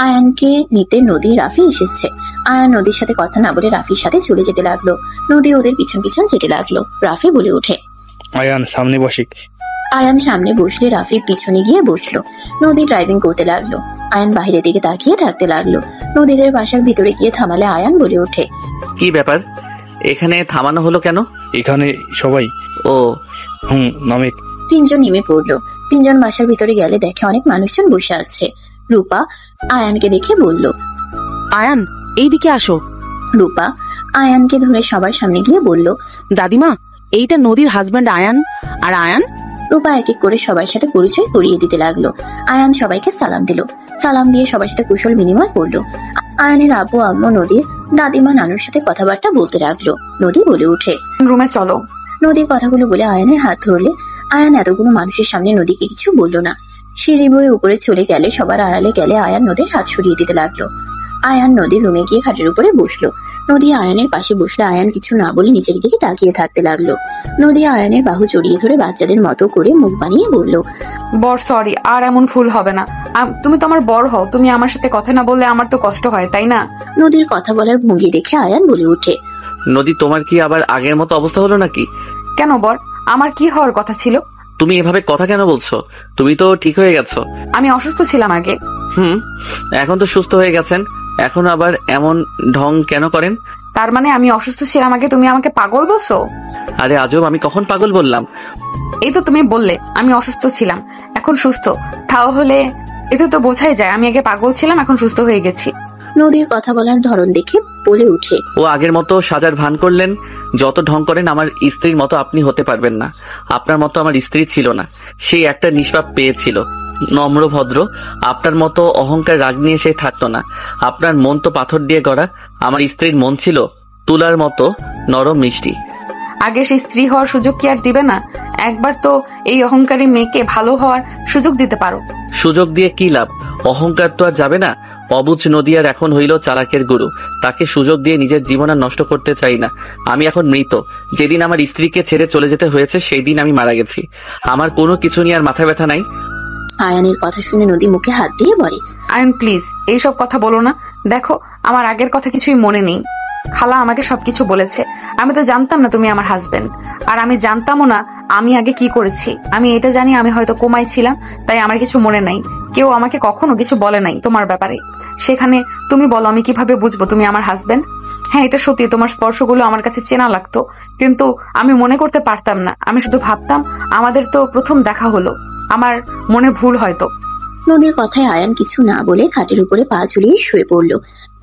আয়ানকে নিতে নদী রাফি এসেছে। আয়ান নদীর সাথে কথা না বলে রাফির সাথে চলে যেতে লাগলো। নদী ওদের পিছন পিছন যেতে লাগলো। রাফি বলে ওঠে, আয়ান সামনে বসে। আয়ান সামনে বসলে রাফি পিছনে গিয়ে বসলো। নদী ড্রাইভিং করতে লাগলো। আয়ান বাইরের দিকে তাকিয়ে থাকতে লাগলো। নদীদের বাসার ভিতরে গিয়ে থামালে আয়ান বলে ওঠে, কি ব্যাপার, এখানে থামানো হলো কেন? এখানে সবাই। ও নামে। 3 জন নেমে পড়লো। 3 জন বাসার ভিতরে গেলে দেখে অনেক মানুষজন বসে আছে। রূপা আয়ানকে দেখে বলল, আয়ান, এইদিকে আসো। রূপা আয়ানকে ধরে সবার সামনে গিয়ে বলল, দাদিমা, এইটা নদীর হাজব্যান্ড আয়ান। আর আয়ান? রূপা এক এক করে সবার সাথে পরিচয় করিয়ে দিতে লাগলো। আয়ান সবাইকে সালাম দিল। সালাম দিয়ে সবার সাথে কুশল বিনিময় করলো। আয়ানের আব্বু আম্মু নদীর দাদিমা নানুর সাথে কথাবার্তা বলতে লাগলো। নদী বলে উঠে, রুমে চলো। নদী কথাগুলো বলে আয়ানের হাত ধরলে আয়ান এতগুলো মানুষের সামনে নদীকে কিছু বলল না। সিঁড়ি বয়ে উপরে চলে গেলে সবার আড়ালে গেলে আয়ান নদীর হাত সরিয়ে দিতে লাগলো। আয়ান নদীর রুমে গিয়ে খাটের উপরে বসলো। নদী আয়ানের পাশে বসলে আয়ান কিছু না বলে নিচের দিকে তাকিয়ে থাকতে লাগলো। নদী আয়ানের বাহু জড়িয়ে ধরে বাচ্চাদের মতো করে মুখ বানিয়ে বলল, বর সরি, আর এমন ভুল হবে না। তুমি তো আমার বড় হও, তুমি আমার সাথে কথা না বললে আমার তো কষ্ট হয়, তাই না? নদীর কথা বলার ভঙ্গি দেখে আয়ান বলে ওঠে, নদী, তোমার কি আবার আগের মতো অবস্থা হলো নাকি? কেন বর, আমার কি হওয়ার কথা ছিল? তুমি এভাবে কথা কেন বলছো? তুমি তো ঠিক হয়ে গেছো। আমি অসুস্থ ছিলাম আগে। এখন তো সুস্থ হয়ে গেছেন, এখন আবার এমন ঢং কেন করেন? তার মানে আমি অসুস্থ ছিলাম আগে, তুমি আমাকে পাগল বলছো? আরে আজব, আমি কখন পাগল বললাম? এই তো তুমি বললে আমি অসুস্থ ছিলাম, এখন সুস্থ। তাহলে এতে তো বোঝাই যায় আমি আগে পাগল ছিলাম, এখন সুস্থ হয়ে গেছি। নদীর কথা বলার ধরন দেখে বলে উঠে, ও আগের মতো সাজার ভান করলেন। যত ঢং করেন আমার স্ত্রীর মতো আপনি হতে পারবেন না। আপনার মতো আমার স্ত্রী ছিল না, সেই একটা নিষ্পাপ পেয়েছিল, নম্র ভদ্র। আপনার মতো অহংকার রাগ নিয়ে সে থাকতো না। আপনার মন তো পাথর দিয়ে গড়া, আমার স্ত্রীর মন ছিল তুলার মতো নরম মিষ্টি। আগে সেই স্ত্রী হওয়ার সুযোগ কি আর দিবে না? একবার তো এই অহংকারী মেয়েকে ভালো হওয়ার সুযোগ দিতে পারো। সুযোগ দিয়ে কি লাভ? অহংকার তো আর যাবে না। অবুঝ নদী আর এখন হইল চালাকের গুরু। তাকে সুযোগ দিয়ে নিজের জীবন আর নষ্ট করতে চাই না। আমি এখন মৃত। যেদিন আমার স্ত্রীকে ছেড়ে চলে যেতে হয়েছে সেই দিন আমি মারা গেছি। আমার কোনো কিছু নিয়ে আর মাথা ব্যথা নাই। আয়ানের কথা শুনে নদী মুখে হাত দিয়ে বলে, আয়ন প্লিজ এইসব কথা বলো না। দেখো আমার আগের কথা কিছুই মনে নেই। খালা আমাকে সবকিছু বলেছে। আমি তো জানতাম না তুমি আমার হাজবেন্ড, আর আমি জানতামও না আমি আগে কি করেছি। আমি এটা জানি আমি হয়তো কোমায় ছিলাম, তাই আমার কিছু মনে নাই। কেউ আমাকে কখনো কিছু বলে নাই তোমার ব্যাপারে। সেখানে তুমি বলো আমি কিভাবে বুঝবো তুমি আমার হাজবেন্ড? হ্যাঁ এটা সত্যি, তোমার স্পর্শগুলো আমার কাছে চেনা লাগতো, কিন্তু আমি মনে করতে পারতাম না। আমি শুধু ভাবতাম আমাদের তো প্রথম দেখা হলো, আমার মনে ভুল হয়তো। নদীর কথায় আয়ান কিছু না বলে খাটের উপরে পা ঝুলিয়ে শুয়ে পড়ল।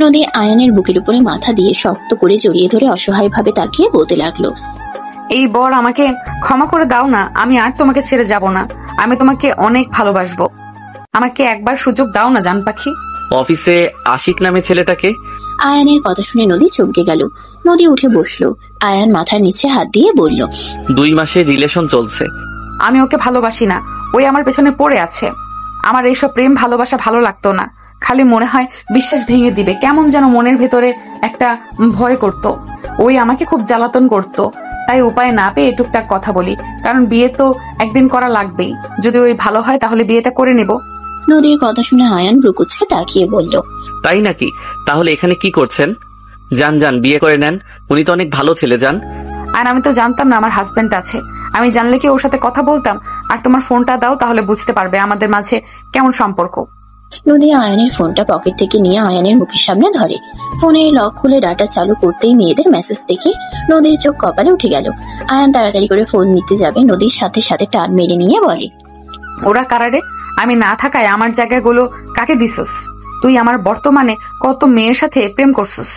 নদী আয়ানের বুকের উপরে মাথা দিয়ে শক্ত করে জড়িয়ে ধরে অসহায় ভাবে তাকিয়ে বলতে লাগলো, এই বর আমাকে ক্ষমা করে দাও না। আমি আর তোমাকে ছেড়ে যাব না। আমি তোমাকে অনেক ভালোবাসবো। আমাকে একবার সুযোগ দাও না জান পাখি। অফিসে আশিক নামে ছেলেটাকে? আয়ানের কথা শুনে নদী চমকে গেল। নদী উঠে বসলো। আয়ান মাথার নিচে হাত দিয়ে বলল, 2 মাসের রিলেশন চলছে। আমি ওকে ভালোবাসি না, ওই আমার পেছনে পড়ে আছে। আমার এইসব প্রেম ভালোবাসা ভালো লাগতো না। খালি মনে হয় বিশ্বাস ভেঙে দিবে, কেমন যেন মনের ভেতরে একটা ভয় করত। ওই আমাকে খুব জ্বালাতন করত, তাই উপায় না পেয়ে টুকটাক কথা বলি। কারণ বিয়ে তো একদিন করা লাগবেই। যদি ওই ভালো হয় তাহলে বিয়েটা করে নেব। নদীর কথা শুনে আয়ান ব্রুকুচকে তাকিয়ে বলল, তাই নাকি? তাহলে এখানে কি করছেন? যান যান বিয়ে করে নেন। উনি তো অনেক ভালো ছেলে। যান। আর আমি তো জানতাম না আমার হাজবেন্ড আছে। আমি জানলে কি ওর সাথে কথা বলতাম? আর তোমার ফোনটা দাও, তাহলে বুঝতে পারবে আমাদের মাঝে কেমন সম্পর্ক। নদী আয়ানের ফোনটা পকেট থেকে নিয়ে আয়ানের মুখের সামনে ধরে। ফোনের লক খুলে ডাটা চালু করতেই মেয়েদের মেসেজ দেখে নদীর চোখ কপালে উঠে গেল। আয়ান তাড়াতাড়ি করে ফোন নিতে যাবে, নদীর সাথে সাথে টান মেরে নিয়ে বলে, ওরা কারারে? আমি না থাকায় আমার জায়গাগুলো কাকে দিছস? তুই আমার বর্তমানে কত মেয়ের সাথে প্রেম করছস।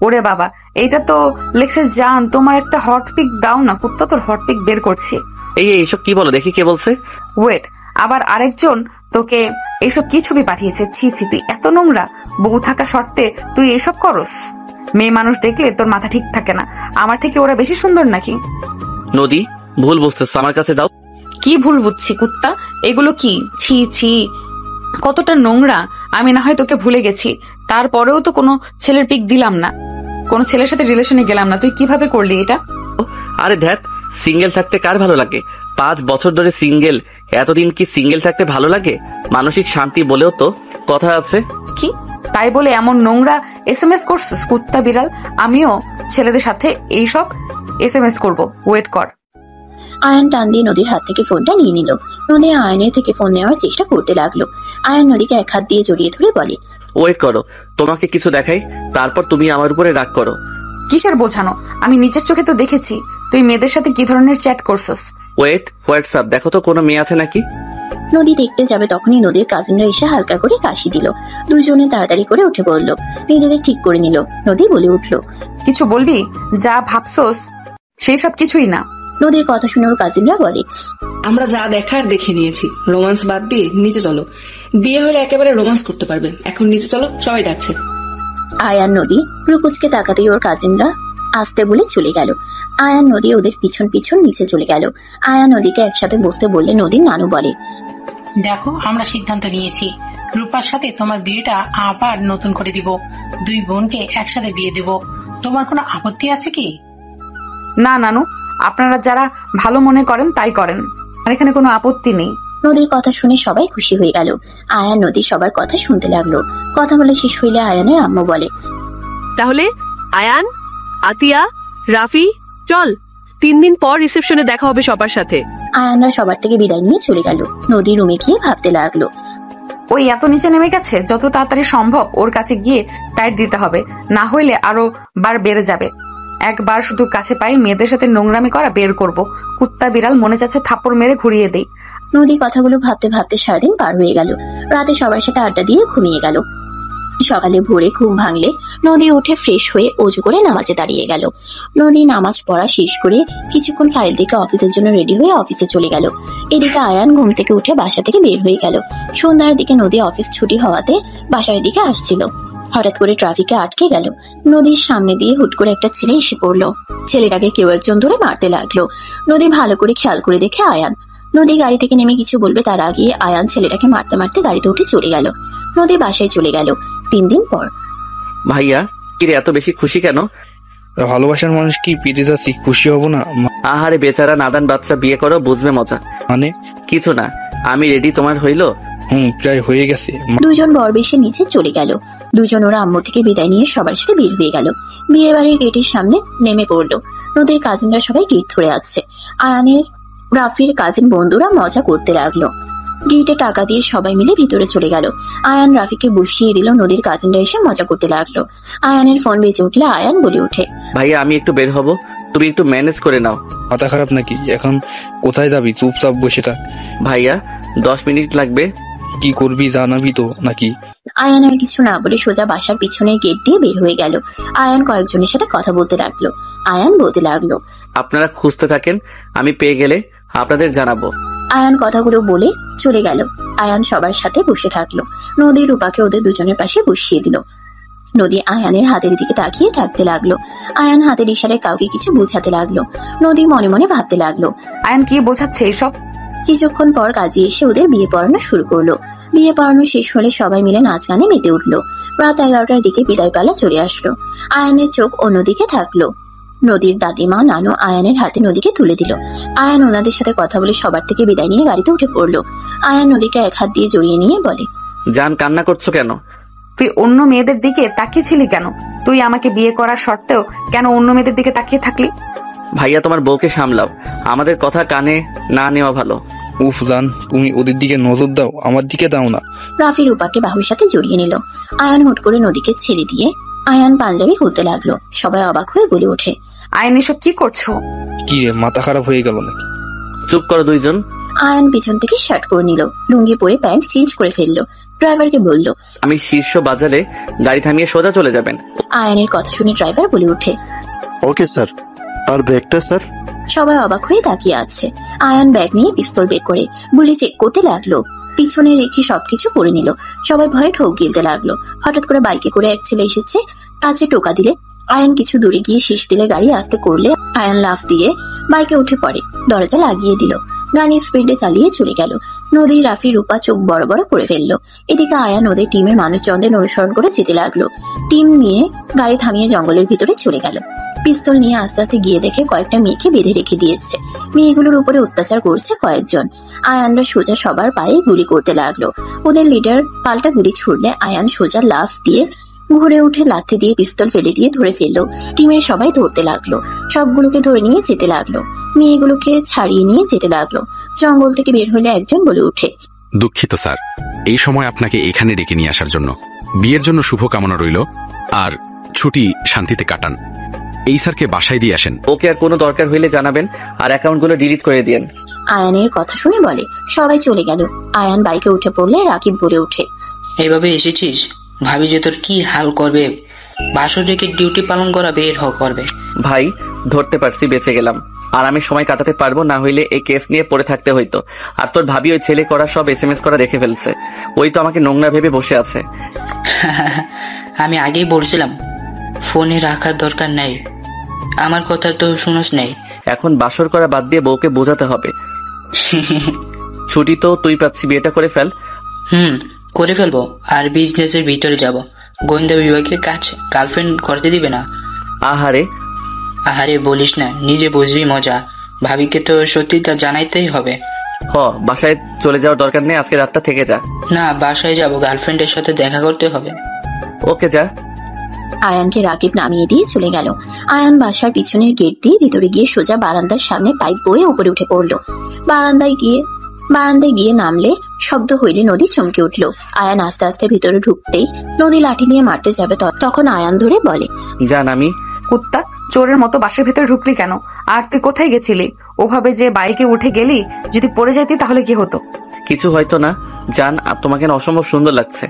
ওরে বাবা, এইটা তো লেখছে জান। তোমার একটা হট পিক দাও না, কুত্তা তোর হট পিক বের করছি। এইসব কি বলো দেখি, কে বলছে? ওয়েট, আবার আরেকজন তোকে এইসব কি ছবি পাঠিয়েছে? ছি ছি, তুই এত নোংরা। বউ থাকা শর্তে তুই এইসব করস? মেয়ে মানুষ দেখলে তোর মাথা ঠিক থাকে না। আমার থেকে ওরা বেশি সুন্দর নাকি? নদী ভুল বুঝতেছ, আমার কাছে দাও। কি ভুল বুঝছি কুত্তা? এগুলো কি? ছি ছি, কতটা নোংরা। আমি না হয় তোকে ভুলে গেছি, তারপরেও তো কোনো ছেলের পিক দিলাম না, কোনো ছেলের সাথে রিলেশনে গেলাম না। তুই কিভাবে করলি এটা? আরে ধ্যাত, সিঙ্গেল থাকতে কার ভালো লাগে? 5 বছর ধরে সিঙ্গেল। এতদিন কি সিঙ্গেল থাকতে ভালো লাগে? মানসিক শান্তি বলেও তো কথা আছে। কি তাই বলে এমন নোংরা SMS করছিস কুত্তা বিড়াল? আমিও ছেলেদের সাথে এইসব SMS করব, ওয়েট কর। আয়ান টান দিয়ে নদীর হাত থেকে ফোনটা নিয়ে নিল। নদী আয়নের থেকে ফোন নেওয়ার চেষ্টা করতে লাগলো। আয়ান নদীকে এক হাত দিয়ে জড়িয়ে ধরে বলে, ওয়েট করো, তোমাকে কিছু দেখাই, তারপর তুমি আমার উপরে রাগ করো। কিসের বোঝানো? আমি নিজের চোখে তো দেখেছি তুই মেয়েদের সাথে কি ধরনের চ্যাট করছস। ওয়েট, হোয়াটসঅ্যাপ দেখো তো কোনো মেয়ে আছে নাকি। নদী দেখতে যাবে তখনই নদীর কাজিনরা এসে হালকা করে কাশি দিল। দুজনে তাড়াতাড়ি করে উঠে পড়ল, নিজেদের ঠিক করে নিল। নদী বলে উঠল, কিছু বলবি? যা ভাবছস সেই সব কিছুই না। নদীর কথা শুনে ওর কাজিনরা বলে, আমরা যা দেখার দেখে নিয়েছি, রোমান্স বাদ দিয়ে নিচে চলো। বিয়ে হলে একেবারে রোমান্স করতে পারবে। এখন নিচে চলো, সবাই ডাকছে। আয়ান নদী ব্রুকুচকে তাকাতেই ওর কাজিনরা আসতে বলে চলে গেল। আয়ান নদী ওদের পিছন পিছন নিচে চলে গেল। আয়ান নদীকে একসাথে বসতে বললে নদীর নানু বলে, দেখো আমরা সিদ্ধান্ত নিয়েছি, রূপার সাথে তোমার বিয়েটা আবার নতুন করে দিব। 2 বোনকে একসাথে বিয়ে দিব। তোমার কোনো আপত্তি আছে কি? না নানু, আপনারা যারা ভালো মনে করেন তাই করেন, আর এখানে কোনো আপত্তি নেই। নদীর কথা শুনে সবাই খুশি হয়ে গেল। আয়ান নদী সবার কথা শুনতে লাগলো। কথা বলে শেষ হইলে আয়ানের আম্মু বলে, তাহলে আয়ান, আতিয়া, রাফি, চল 3 দিন পর রিসেপশনে দেখা হবে সবার সাথে। আয়ানরা সবার থেকে বিদায় নিয়ে চলে গেল। নদী রুমে গিয়ে ভাবতে লাগলো, ওই এত নিচে নেমে গেছে, যত তাড়াতাড়ি সম্ভব ওর কাছে গিয়ে টাইট দিতে হবে, না হইলে আরো বার বেড়ে যাবে। একবার শুধু কাছে পাই মেয়েদের সাথে নোংরামি করা বের করব। কুত্তা বিড়াল মনে যাচ্ছে থাপ্পড় মেরে ঘুরিয়ে দেই। নদী কথাগুলো ভাবতে ভাবতে সারাদিন পার হয়ে গেল। রাতে সবার সাথে আড্ডা দিয়ে ঘুমিয়ে গেল। সকালে ভোরে ঘুম ভাঙলে নদী উঠে ফ্রেশ হয়ে অজু করে নামাজে দাঁড়িয়ে গেল। নদী নামাজ পড়া শেষ করে কিছুক্ষণ ফাইল থেকে অফিসের জন্য রেডি হয়ে অফিসে চলে গেল। এদিকে আয়ান ঘুম থেকে উঠে বাসা থেকে বের হয়ে গেল। সন্ধ্যার দিকে নদী অফিস ছুটি হওয়াতে বাসার দিকে আসছিল। হঠাৎ করে ট্রাফিকে আটকে গেল। নদীর সামনে দিয়ে হুট করে একটা ছেলে এসে পড়লো। ছেলেটাকে কেউ একজন ধরে মারতে লাগলো। নদী ভালো করে খেয়াল করে দেখে আয়ান। নদী গাড়ি থেকে নেমে কিছু বলবে তার আগে আয়ান ছেলেটাকে মারতে মারতে গাড়িতে উঠে চলে গেল। নদী বাসায় চলে গেল 3 দিন পর। ভাইয়া কিরে এত বেশি খুশি কেন? ভালোবাসার মানুষ কি পেটে যাচ্ছি, খুশি হব না? আহারে বেচারা নাদান বাচ্চা, বিয়ে করো বুঝবে মজা। মানে কিছু না, আমি রেডি। তোমার হইলো? প্রায় হয়ে গেছে। দুজন বর বেশে নিচে চলে গেল। দুজন ওরা আম্মু থেকে বিদায় নিয়ে সবার সাথে বের হয়ে গেল। বিয়ে বাড়ির গেটের সামনে নেমে পড়লো। নদীর কাজিনরা সবাই গেট ধরে আছে। আয়ানের রাফির কাজিন বন্ধুরা মজা করতে লাগলো। গেটে টাকা দিয়ে সবাই মিলে ভিতরে চলে গেল। আয়ান রাফিকে বসিয়ে দিল। নদীর কাজিনরা এসে মজা করতে লাগলো। আয়ানের ফোন বেজে উঠলে আয়ান বলে ওঠে, ভাইয়া আমি একটু বের হব, তুমি একটু ম্যানেজ করে নাও। মাথা খারাপ নাকি? এখন কোথায় যাবি? চুপচাপ বসে থাক। ভাইয়া 10 মিনিট লাগবে। কি করবি জানাবি তো নাকি? আয়ান আর কিছু না বলে সোজা বাসার পিছনের গেট দিয়ে বের হয়ে গেল। আয়ান কয়েকজনের সাথে কথা বলতে লাগলো। আয়ান বলতে লাগলো, আপনারা খুঁজতে থাকেন, আমি পেয়ে গেলে আপনাদের জানাবো। আয়ান কথাগুলো বলে চলে গেল। আয়ান সবার সাথে বসে থাকলো। নদী রূপাকে ওদের দুজনের পাশে বসিয়ে দিল। নদী আয়ানের হাতের দিকে তাকিয়ে থাকতে লাগলো। আয়ান হাতের ইশারায় কাউকে কিছু বোঝাতে লাগলো। নদী মনে মনে ভাবতে লাগলো, আয়ান কি বোঝাচ্ছে এসব? কিছুক্ষণ পর কাজী এসে ওদের বিয়ে পড়ানো শুরু করলো। বিয়ে পড়ানো শেষ হলে সবাই মিলে নাচ গানে মেতে উঠলো। রাত 11টার দিকে বিদায় পালা চলে আসলো। আয়ানের চোখ অন্যদিকে থাকলো। নদীর দাদিমা নানু আয়ানের হাতে নদীকে তুলে দিল। আয়ান ওনাদের সাথে কথা বলে সবার থেকে বিদায় নিয়ে গাড়িতে উঠে পড়লো। আয়ান নদীকে এক হাত দিয়ে জড়িয়ে নিয়ে বলে, জান কান্না করছো কেন? তুই অন্য মেয়েদের দিকে তাকিয়েছিলি কেন? তুই আমাকে বিয়ে করার সত্ত্বেও কেন অন্য মেয়েদের দিকে তাকিয়ে থাকলি? ভাইয়া তোমার বউকে সামলাও, আমাদের কথা কানে না নেওয়া ভালো। উফ জান, তুমি ওদের দিকে নজর দাও, আমার দিকে দাও না। রাফি রূপাকে বাহুর সাথে জড়িয়ে নিল। আয়ান হুট করে নদীকে ছেড়ে দিয়ে আয়ান পাঞ্জাবি খুলতে লাগলো। সবাই অবাক হয়ে বলে ওঠে, আয়ান এসব কি করছো? কি রে, মাথা খারাপ হয়ে গেল নাকি? চুপ করো দুইজন। আয়ান পিছন থেকে শার্ট পরে নিল, লুঙ্গি পরে প্যান্ট চেঞ্জ করে ফেললো। ড্রাইভারকে বলল, আমি শীর্ষ বাজারে গাড়ি থামিয়ে সোজা চলে যাবেন। আয়ানের কথা শুনে ড্রাইভার বলে ওঠে, ওকে স্যার। আর ব্যাগটা স্যার? সবাই অবাক হয়ে তাকিয়ে আছে। আয়ান ব্যাগ নিয়ে পিস্তল বের করে গুলি চেক করতে লাগলো। পিছনে রেখে সবকিছু পরে নিল। সবাই ভয়ে ঢোক গিলতে লাগলো। হঠাৎ করে বাইকে করে এক ছেলে এসেছে, কাছে টোকা দিলে আয়ান কিছু দূরে গিয়ে শীষ দিলে গাড়ি আস্তে করলে আয়ান লাফ দিয়ে বাইকে উঠে পড়ে, দরজা লাগিয়ে দিল। গাড়ি স্পিডে চালিয়ে চলে গেল। নদী রাফি রূপা চোখ বড় বড় করে ফেললো। এদিকে আয়ান ওদের টিমের মানুষজনদের অনুসরণ করে যেতে লাগলো। টিম নিয়ে গাড়ি থামিয়ে জঙ্গলের ভিতরে চলে গেল। পিস্তল নিয়ে আস্তে আস্তে গিয়ে দেখে কয়েকটা মেয়েকে বেঁধে রেখে দিয়েছে। মেয়েগুলোর উপরে অত্যাচার করছে কয়েকজন। আয়ানরা সোজা সবার পায়ে গুলি করতে লাগলো। ওদের লিডার পাল্টা গুলি ছুড়লে আয়ান সোজা লাফ দিয়ে ঘুরে উঠে লাথি দিয়ে পিস্তল ফেলে দিয়ে ধরে ফেললো। টিমের সবাই ধরতে লাগলো। সবগুলোকে ধরে নিয়ে যেতে লাগলো। মেয়েগুলোকে ছাড়িয়ে নিয়ে যেতে লাগলো। জঙ্গল থেকে বের হলে একজন বলে উঠে, দুঃখিত স্যার, এই সময় আপনাকে এখানে ডেকে নিয়ে আসার জন্য। বিয়ের জন্য শুভকামনা রইল, আর ছুটি শান্তিতে কাটান। এই স্যারকে বাসায় দিয়ে আসেন। ওকে, আর কোনো দরকার হইলে জানাবেন, আর অ্যাকাউন্টগুলো ডিলিট করে দিয়েন। আয়ানের কথা শুনে বলে। সবাই চলে গেল। আয়ান বাইকে উঠে পড়লে রাকিব বলে ওঠে, এইভাবে এসেছিস, ভাবি যে তোর কি হাল করবে। বাসর রেখে ডিউটি পালন করা বের করবে। ভাই ধরতে পারছি, বেঁচে গেলাম। আর আমি সময় কাটাতে পারবো না, হইলে এই কেস নিয়ে পড়ে থাকতে হইতো। আর তোর ভাবি ওই ছেলে করা সব SMS করা রেখে ফেলছে। ওই তো আমাকে নোংরা ভেবে বসে আছে। আমি আগেই বলছিলাম ফোনে রাখার দরকার নাই, আমার কথা তো শুনোস নাই। এখন বাসর করা বাদ দিয়ে বউকে বোঝাতে হবে। ছুটি তো তুই পাচ্ছি, বিয়েটা করে ফেল। করে ফেলবো। আর বিজনেসের ভিতরে যাব। গোয়েন্দা বিভাগে কাজ গার্লফ্রেন্ড করতে দিবে না। আহারে আহারে বলিস না, নিজে বুঝবি মজা। ভাবিকে তো সত্যিটা জানাইতেই হবে। বাসায় চলে যাওয়ার দরকার নেই, আজকে রাতটা থেকে যা। না, বাসায় যাব, গার্লফ্রেন্ডের সাথে দেখা করতে হবে। ওকে যা। আয়ানকে রাকিব নামিয়ে দিয়ে চলে গেল। আয়ান বাসার পিছনের গেট দিয়ে ভিতরে গিয়ে সোজা বারান্দার সামনে পাইপ বয়ে উপরে উঠে পড়লো। বারান্দায় গিয়ে নামলে শব্দ হইলে নদী চমকে উঠল। আয়ান আস্তে আস্তে ভিতরে ঢুকতেই নদী লাঠি দিয়ে মারতে যাবে, তখন আয়ান ধরে বলে, জান আমি কুত্তা, চোরের মতো বাসের ভেতরে ঢুকলি কেন? আর তুই কোথায় গেছিলি? ওভাবে যে বাইকে উঠে গেলি, যদি পড়ে যাইতি তাহলে কি হতো? কিছু হয়তো না জান, তোমাকে না অসম্ভব সুন্দর লাগছে।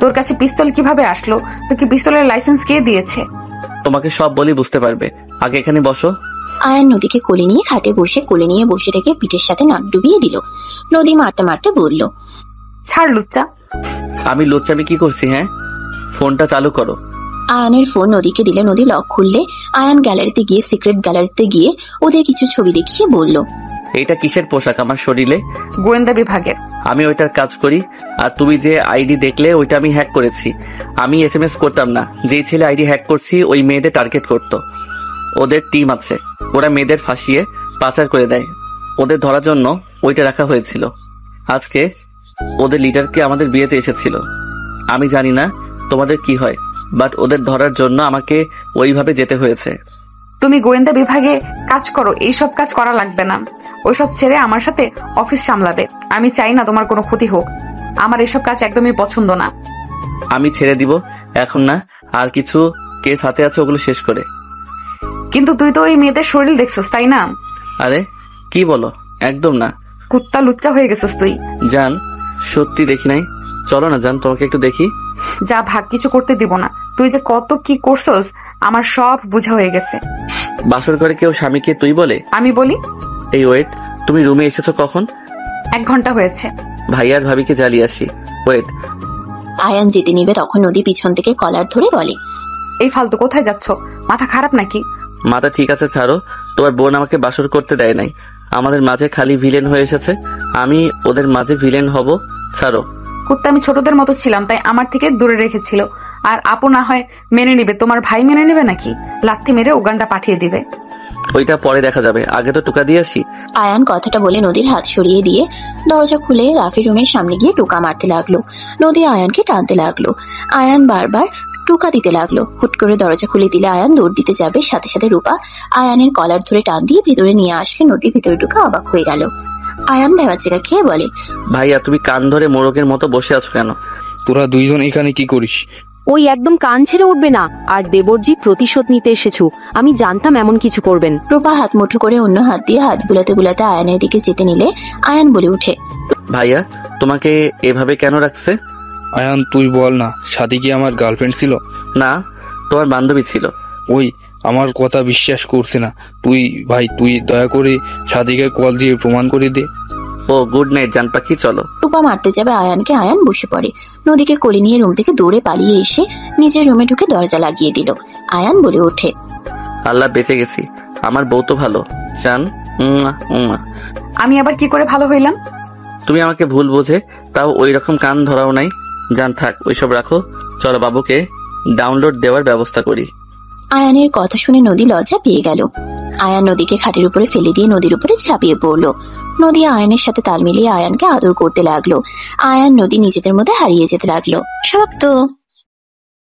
তোর কাছে পিস্তল কিভাবে আসলো? তোকে পিস্তলের লাইসেন্স কে দিয়েছে? তোমাকে সব বলি, বুঝতে পারবে। আগে এখানে বসো। আয়ান নদীকে কোলে নিয়ে খাটে বসে কোলে নিয়ে বসে থেকে পিঠের সাথে নাক ডুবিয়ে দিল। নদী মারতে মারতে বলল, ছাড় লুচ্চা। আমি লুচ্চামি কি করছি? হ্যাঁ, ফোনটা চালু করো। আয়ানের ফোন নদীকে দিলে নদী লক খুললে আয়ান গ্যালারিতে গিয়ে সিক্রেট গ্যালারিতে গিয়ে ওদের কিছু ছবি দেখিয়ে বলল, এইটা কিসের পোশাক আমার শরীরে? গোয়েন্দা বিভাগের। আমি ওইটার কাজ করি। আর তুমি যে আইডি দেখলে ওইটা আমি হ্যাক করেছি। আমি SMS করতাম না। যেই ছেলে আইডি হ্যাক করছি ওই মেয়েদের টার্গেট করত। ওদের টিম আছে, ওরা মেয়েদের ফাঁসিয়ে পাচার করে দেয়। ওদের ধরার জন্য ওইটা রাখা হয়েছিল। আজকে ওদের লিডারকে আমাদের বিয়েতে এসেছিল। আমি জানি না তোমাদের কি হয়, বাট ওদের ধরার জন্য আমাকে ওইভাবে যেতে হয়েছে। তুমি গোয়েন্দা বিভাগে কাজ করো, এইসব কাজ করা লাগবে না। ওইসব ছেড়ে আমার সাথে অফিস সামলাবে। আমি চাই না তোমার কোনো ক্ষতি হোক। আমার এসব কাজ একদমই পছন্দ না। আমি ছেড়ে দিব এখন না, আর কিছু কেস হাতে আছে, ওগুলো শেষ করে। কিন্তু তুই তো ওই মেয়েদের শরীর দেখছিস, তাই না? আরে কি বলো, একদম না। কুত্তা লুচ্চা হয়ে গেছিস তুই। জান সত্যি দেখি নাই। চলো না জান, তোমাকে একটু দেখি। যা ভাগ, কিছু করতে দিব না। তুই যে কত কি করছস আমার সব বোঝা হয়ে গেছে। বাসর করে কেউ স্বামীকে তুই বলে? আমি বলি। এই ওয়েট, তুমি রুমে এসেছো কখন? 1 ঘন্টা হয়েছে। ভাইয়ার ভাবিকে জ্বালিয়ে আসি। ওয়েট। আয়ান যেতে নিবে তখন নদী পিছন থেকে কলার ধরে বলে, এই ফালতু কোথায় যাচ্ছ? মাথা খারাপ নাকি? মাথা ঠিক আছে, ছাড়ো। তোমার বোন আমাকে বাসর করতে দেয় নাই। আমাদের মাঝে খালি ভিলেন হয়ে এসেছে, আমি ওদের মাঝে ভিলেন হব? ছাড়ো। কুত্তা আমি ছোটদের মতো ছিলাম, তাই আমার থেকে দূরে রেখেছিল। আর আপু না হয় মেনে নিবে, তোমার ভাই মেনে নেবে নাকি? লাথি মেরে উগান্ডা পাঠিয়ে দিবে। ওইটা পরে দেখা যাবে, আগে তো টুকা দিয়ে আসি। আয়ান কথাটা বলে নদীর হাত সরিয়ে দিয়ে দরজা খুলে রাফি রুমের সামনে গিয়ে টোকা মারতে লাগলো। নদী আয়ানকে টানতে লাগলো। আয়ান বারবার টোকা দিতে লাগলো। হুট করে দরজা খুলে দিলে আয়ান দৌড় দিতে যাবে, সাথে সাথে রূপা আয়ানের কলার ধরে টান দিয়ে ভিতরে নিয়ে আসলে নদী ভিতরে ঢুকে অবাক হয়ে গেল। আয়ান ভেবাচেকা খেয়ে বলে, ভাইয়া তুমি কান ধরে মোরগের মতো বসে আছো কেন? তোরা দুইজন এখানে কি করিস? ওই একদম কান ছেড়ে উঠবে না। আর দেবরজি প্রতিশোধ নিতে এসেছো, আমি জানতাম এমন কিছু করবেন। রূপা হাত মুঠো করে অন্য হাত দিয়ে হাত বুলাতে বুলাতে আয়ানের দিকে যেতে নিলে আয়ান বলে উঠে, ভাইয়া তোমাকে এভাবে কেন রাখছে? আয়ান তুই বল না, সাথী কি আমার গার্লফ্রেন্ড ছিল? না, তোমার বান্ধবী ছিল। ওই আমার কথা বিশ্বাস করছে না। তুই দয়া করে সাথীকে কল দিয়ে প্রমাণ করে দে। ও গুড নাইট জান পাখি, চলো। রূপা মারতে যাবে আয়ানকে, আয়ান বসে পড়ে। নদীকে কোলে নিয়ে রুম থেকে দৌড়ে পালিয়ে এসে নিজের রুমে ঢুকে দরজা লাগিয়ে দিল। আয়ান বলে ওঠে, আল্লাহ বেঁচে গেছি, আমার বউ তো ভালো। জান আমি আবার কি করে ভালো হইলাম? তুমি আমাকে ভুল বোঝে তাও ওই রকম কান ধরাও নাই। জান থাক, ওইসব রাখো, চলো বাবুকে ডাউনলোড দেওয়ার ব্যবস্থা করি। আয়ানের কথা শুনে নদী লজ্জা পেয়ে গেল। আয়ান নদীকে খাটের উপরে ফেলে দিয়ে নদীর উপরে ঝাঁপিয়ে পড়লো। নদী আয়ানের সাথে তাল মিলিয়ে আয়ানকে আদর করতে লাগলো। আয়ান নদী নিজেদের মধ্যে হারিয়ে যেতে লাগলো। সমাপ্ত।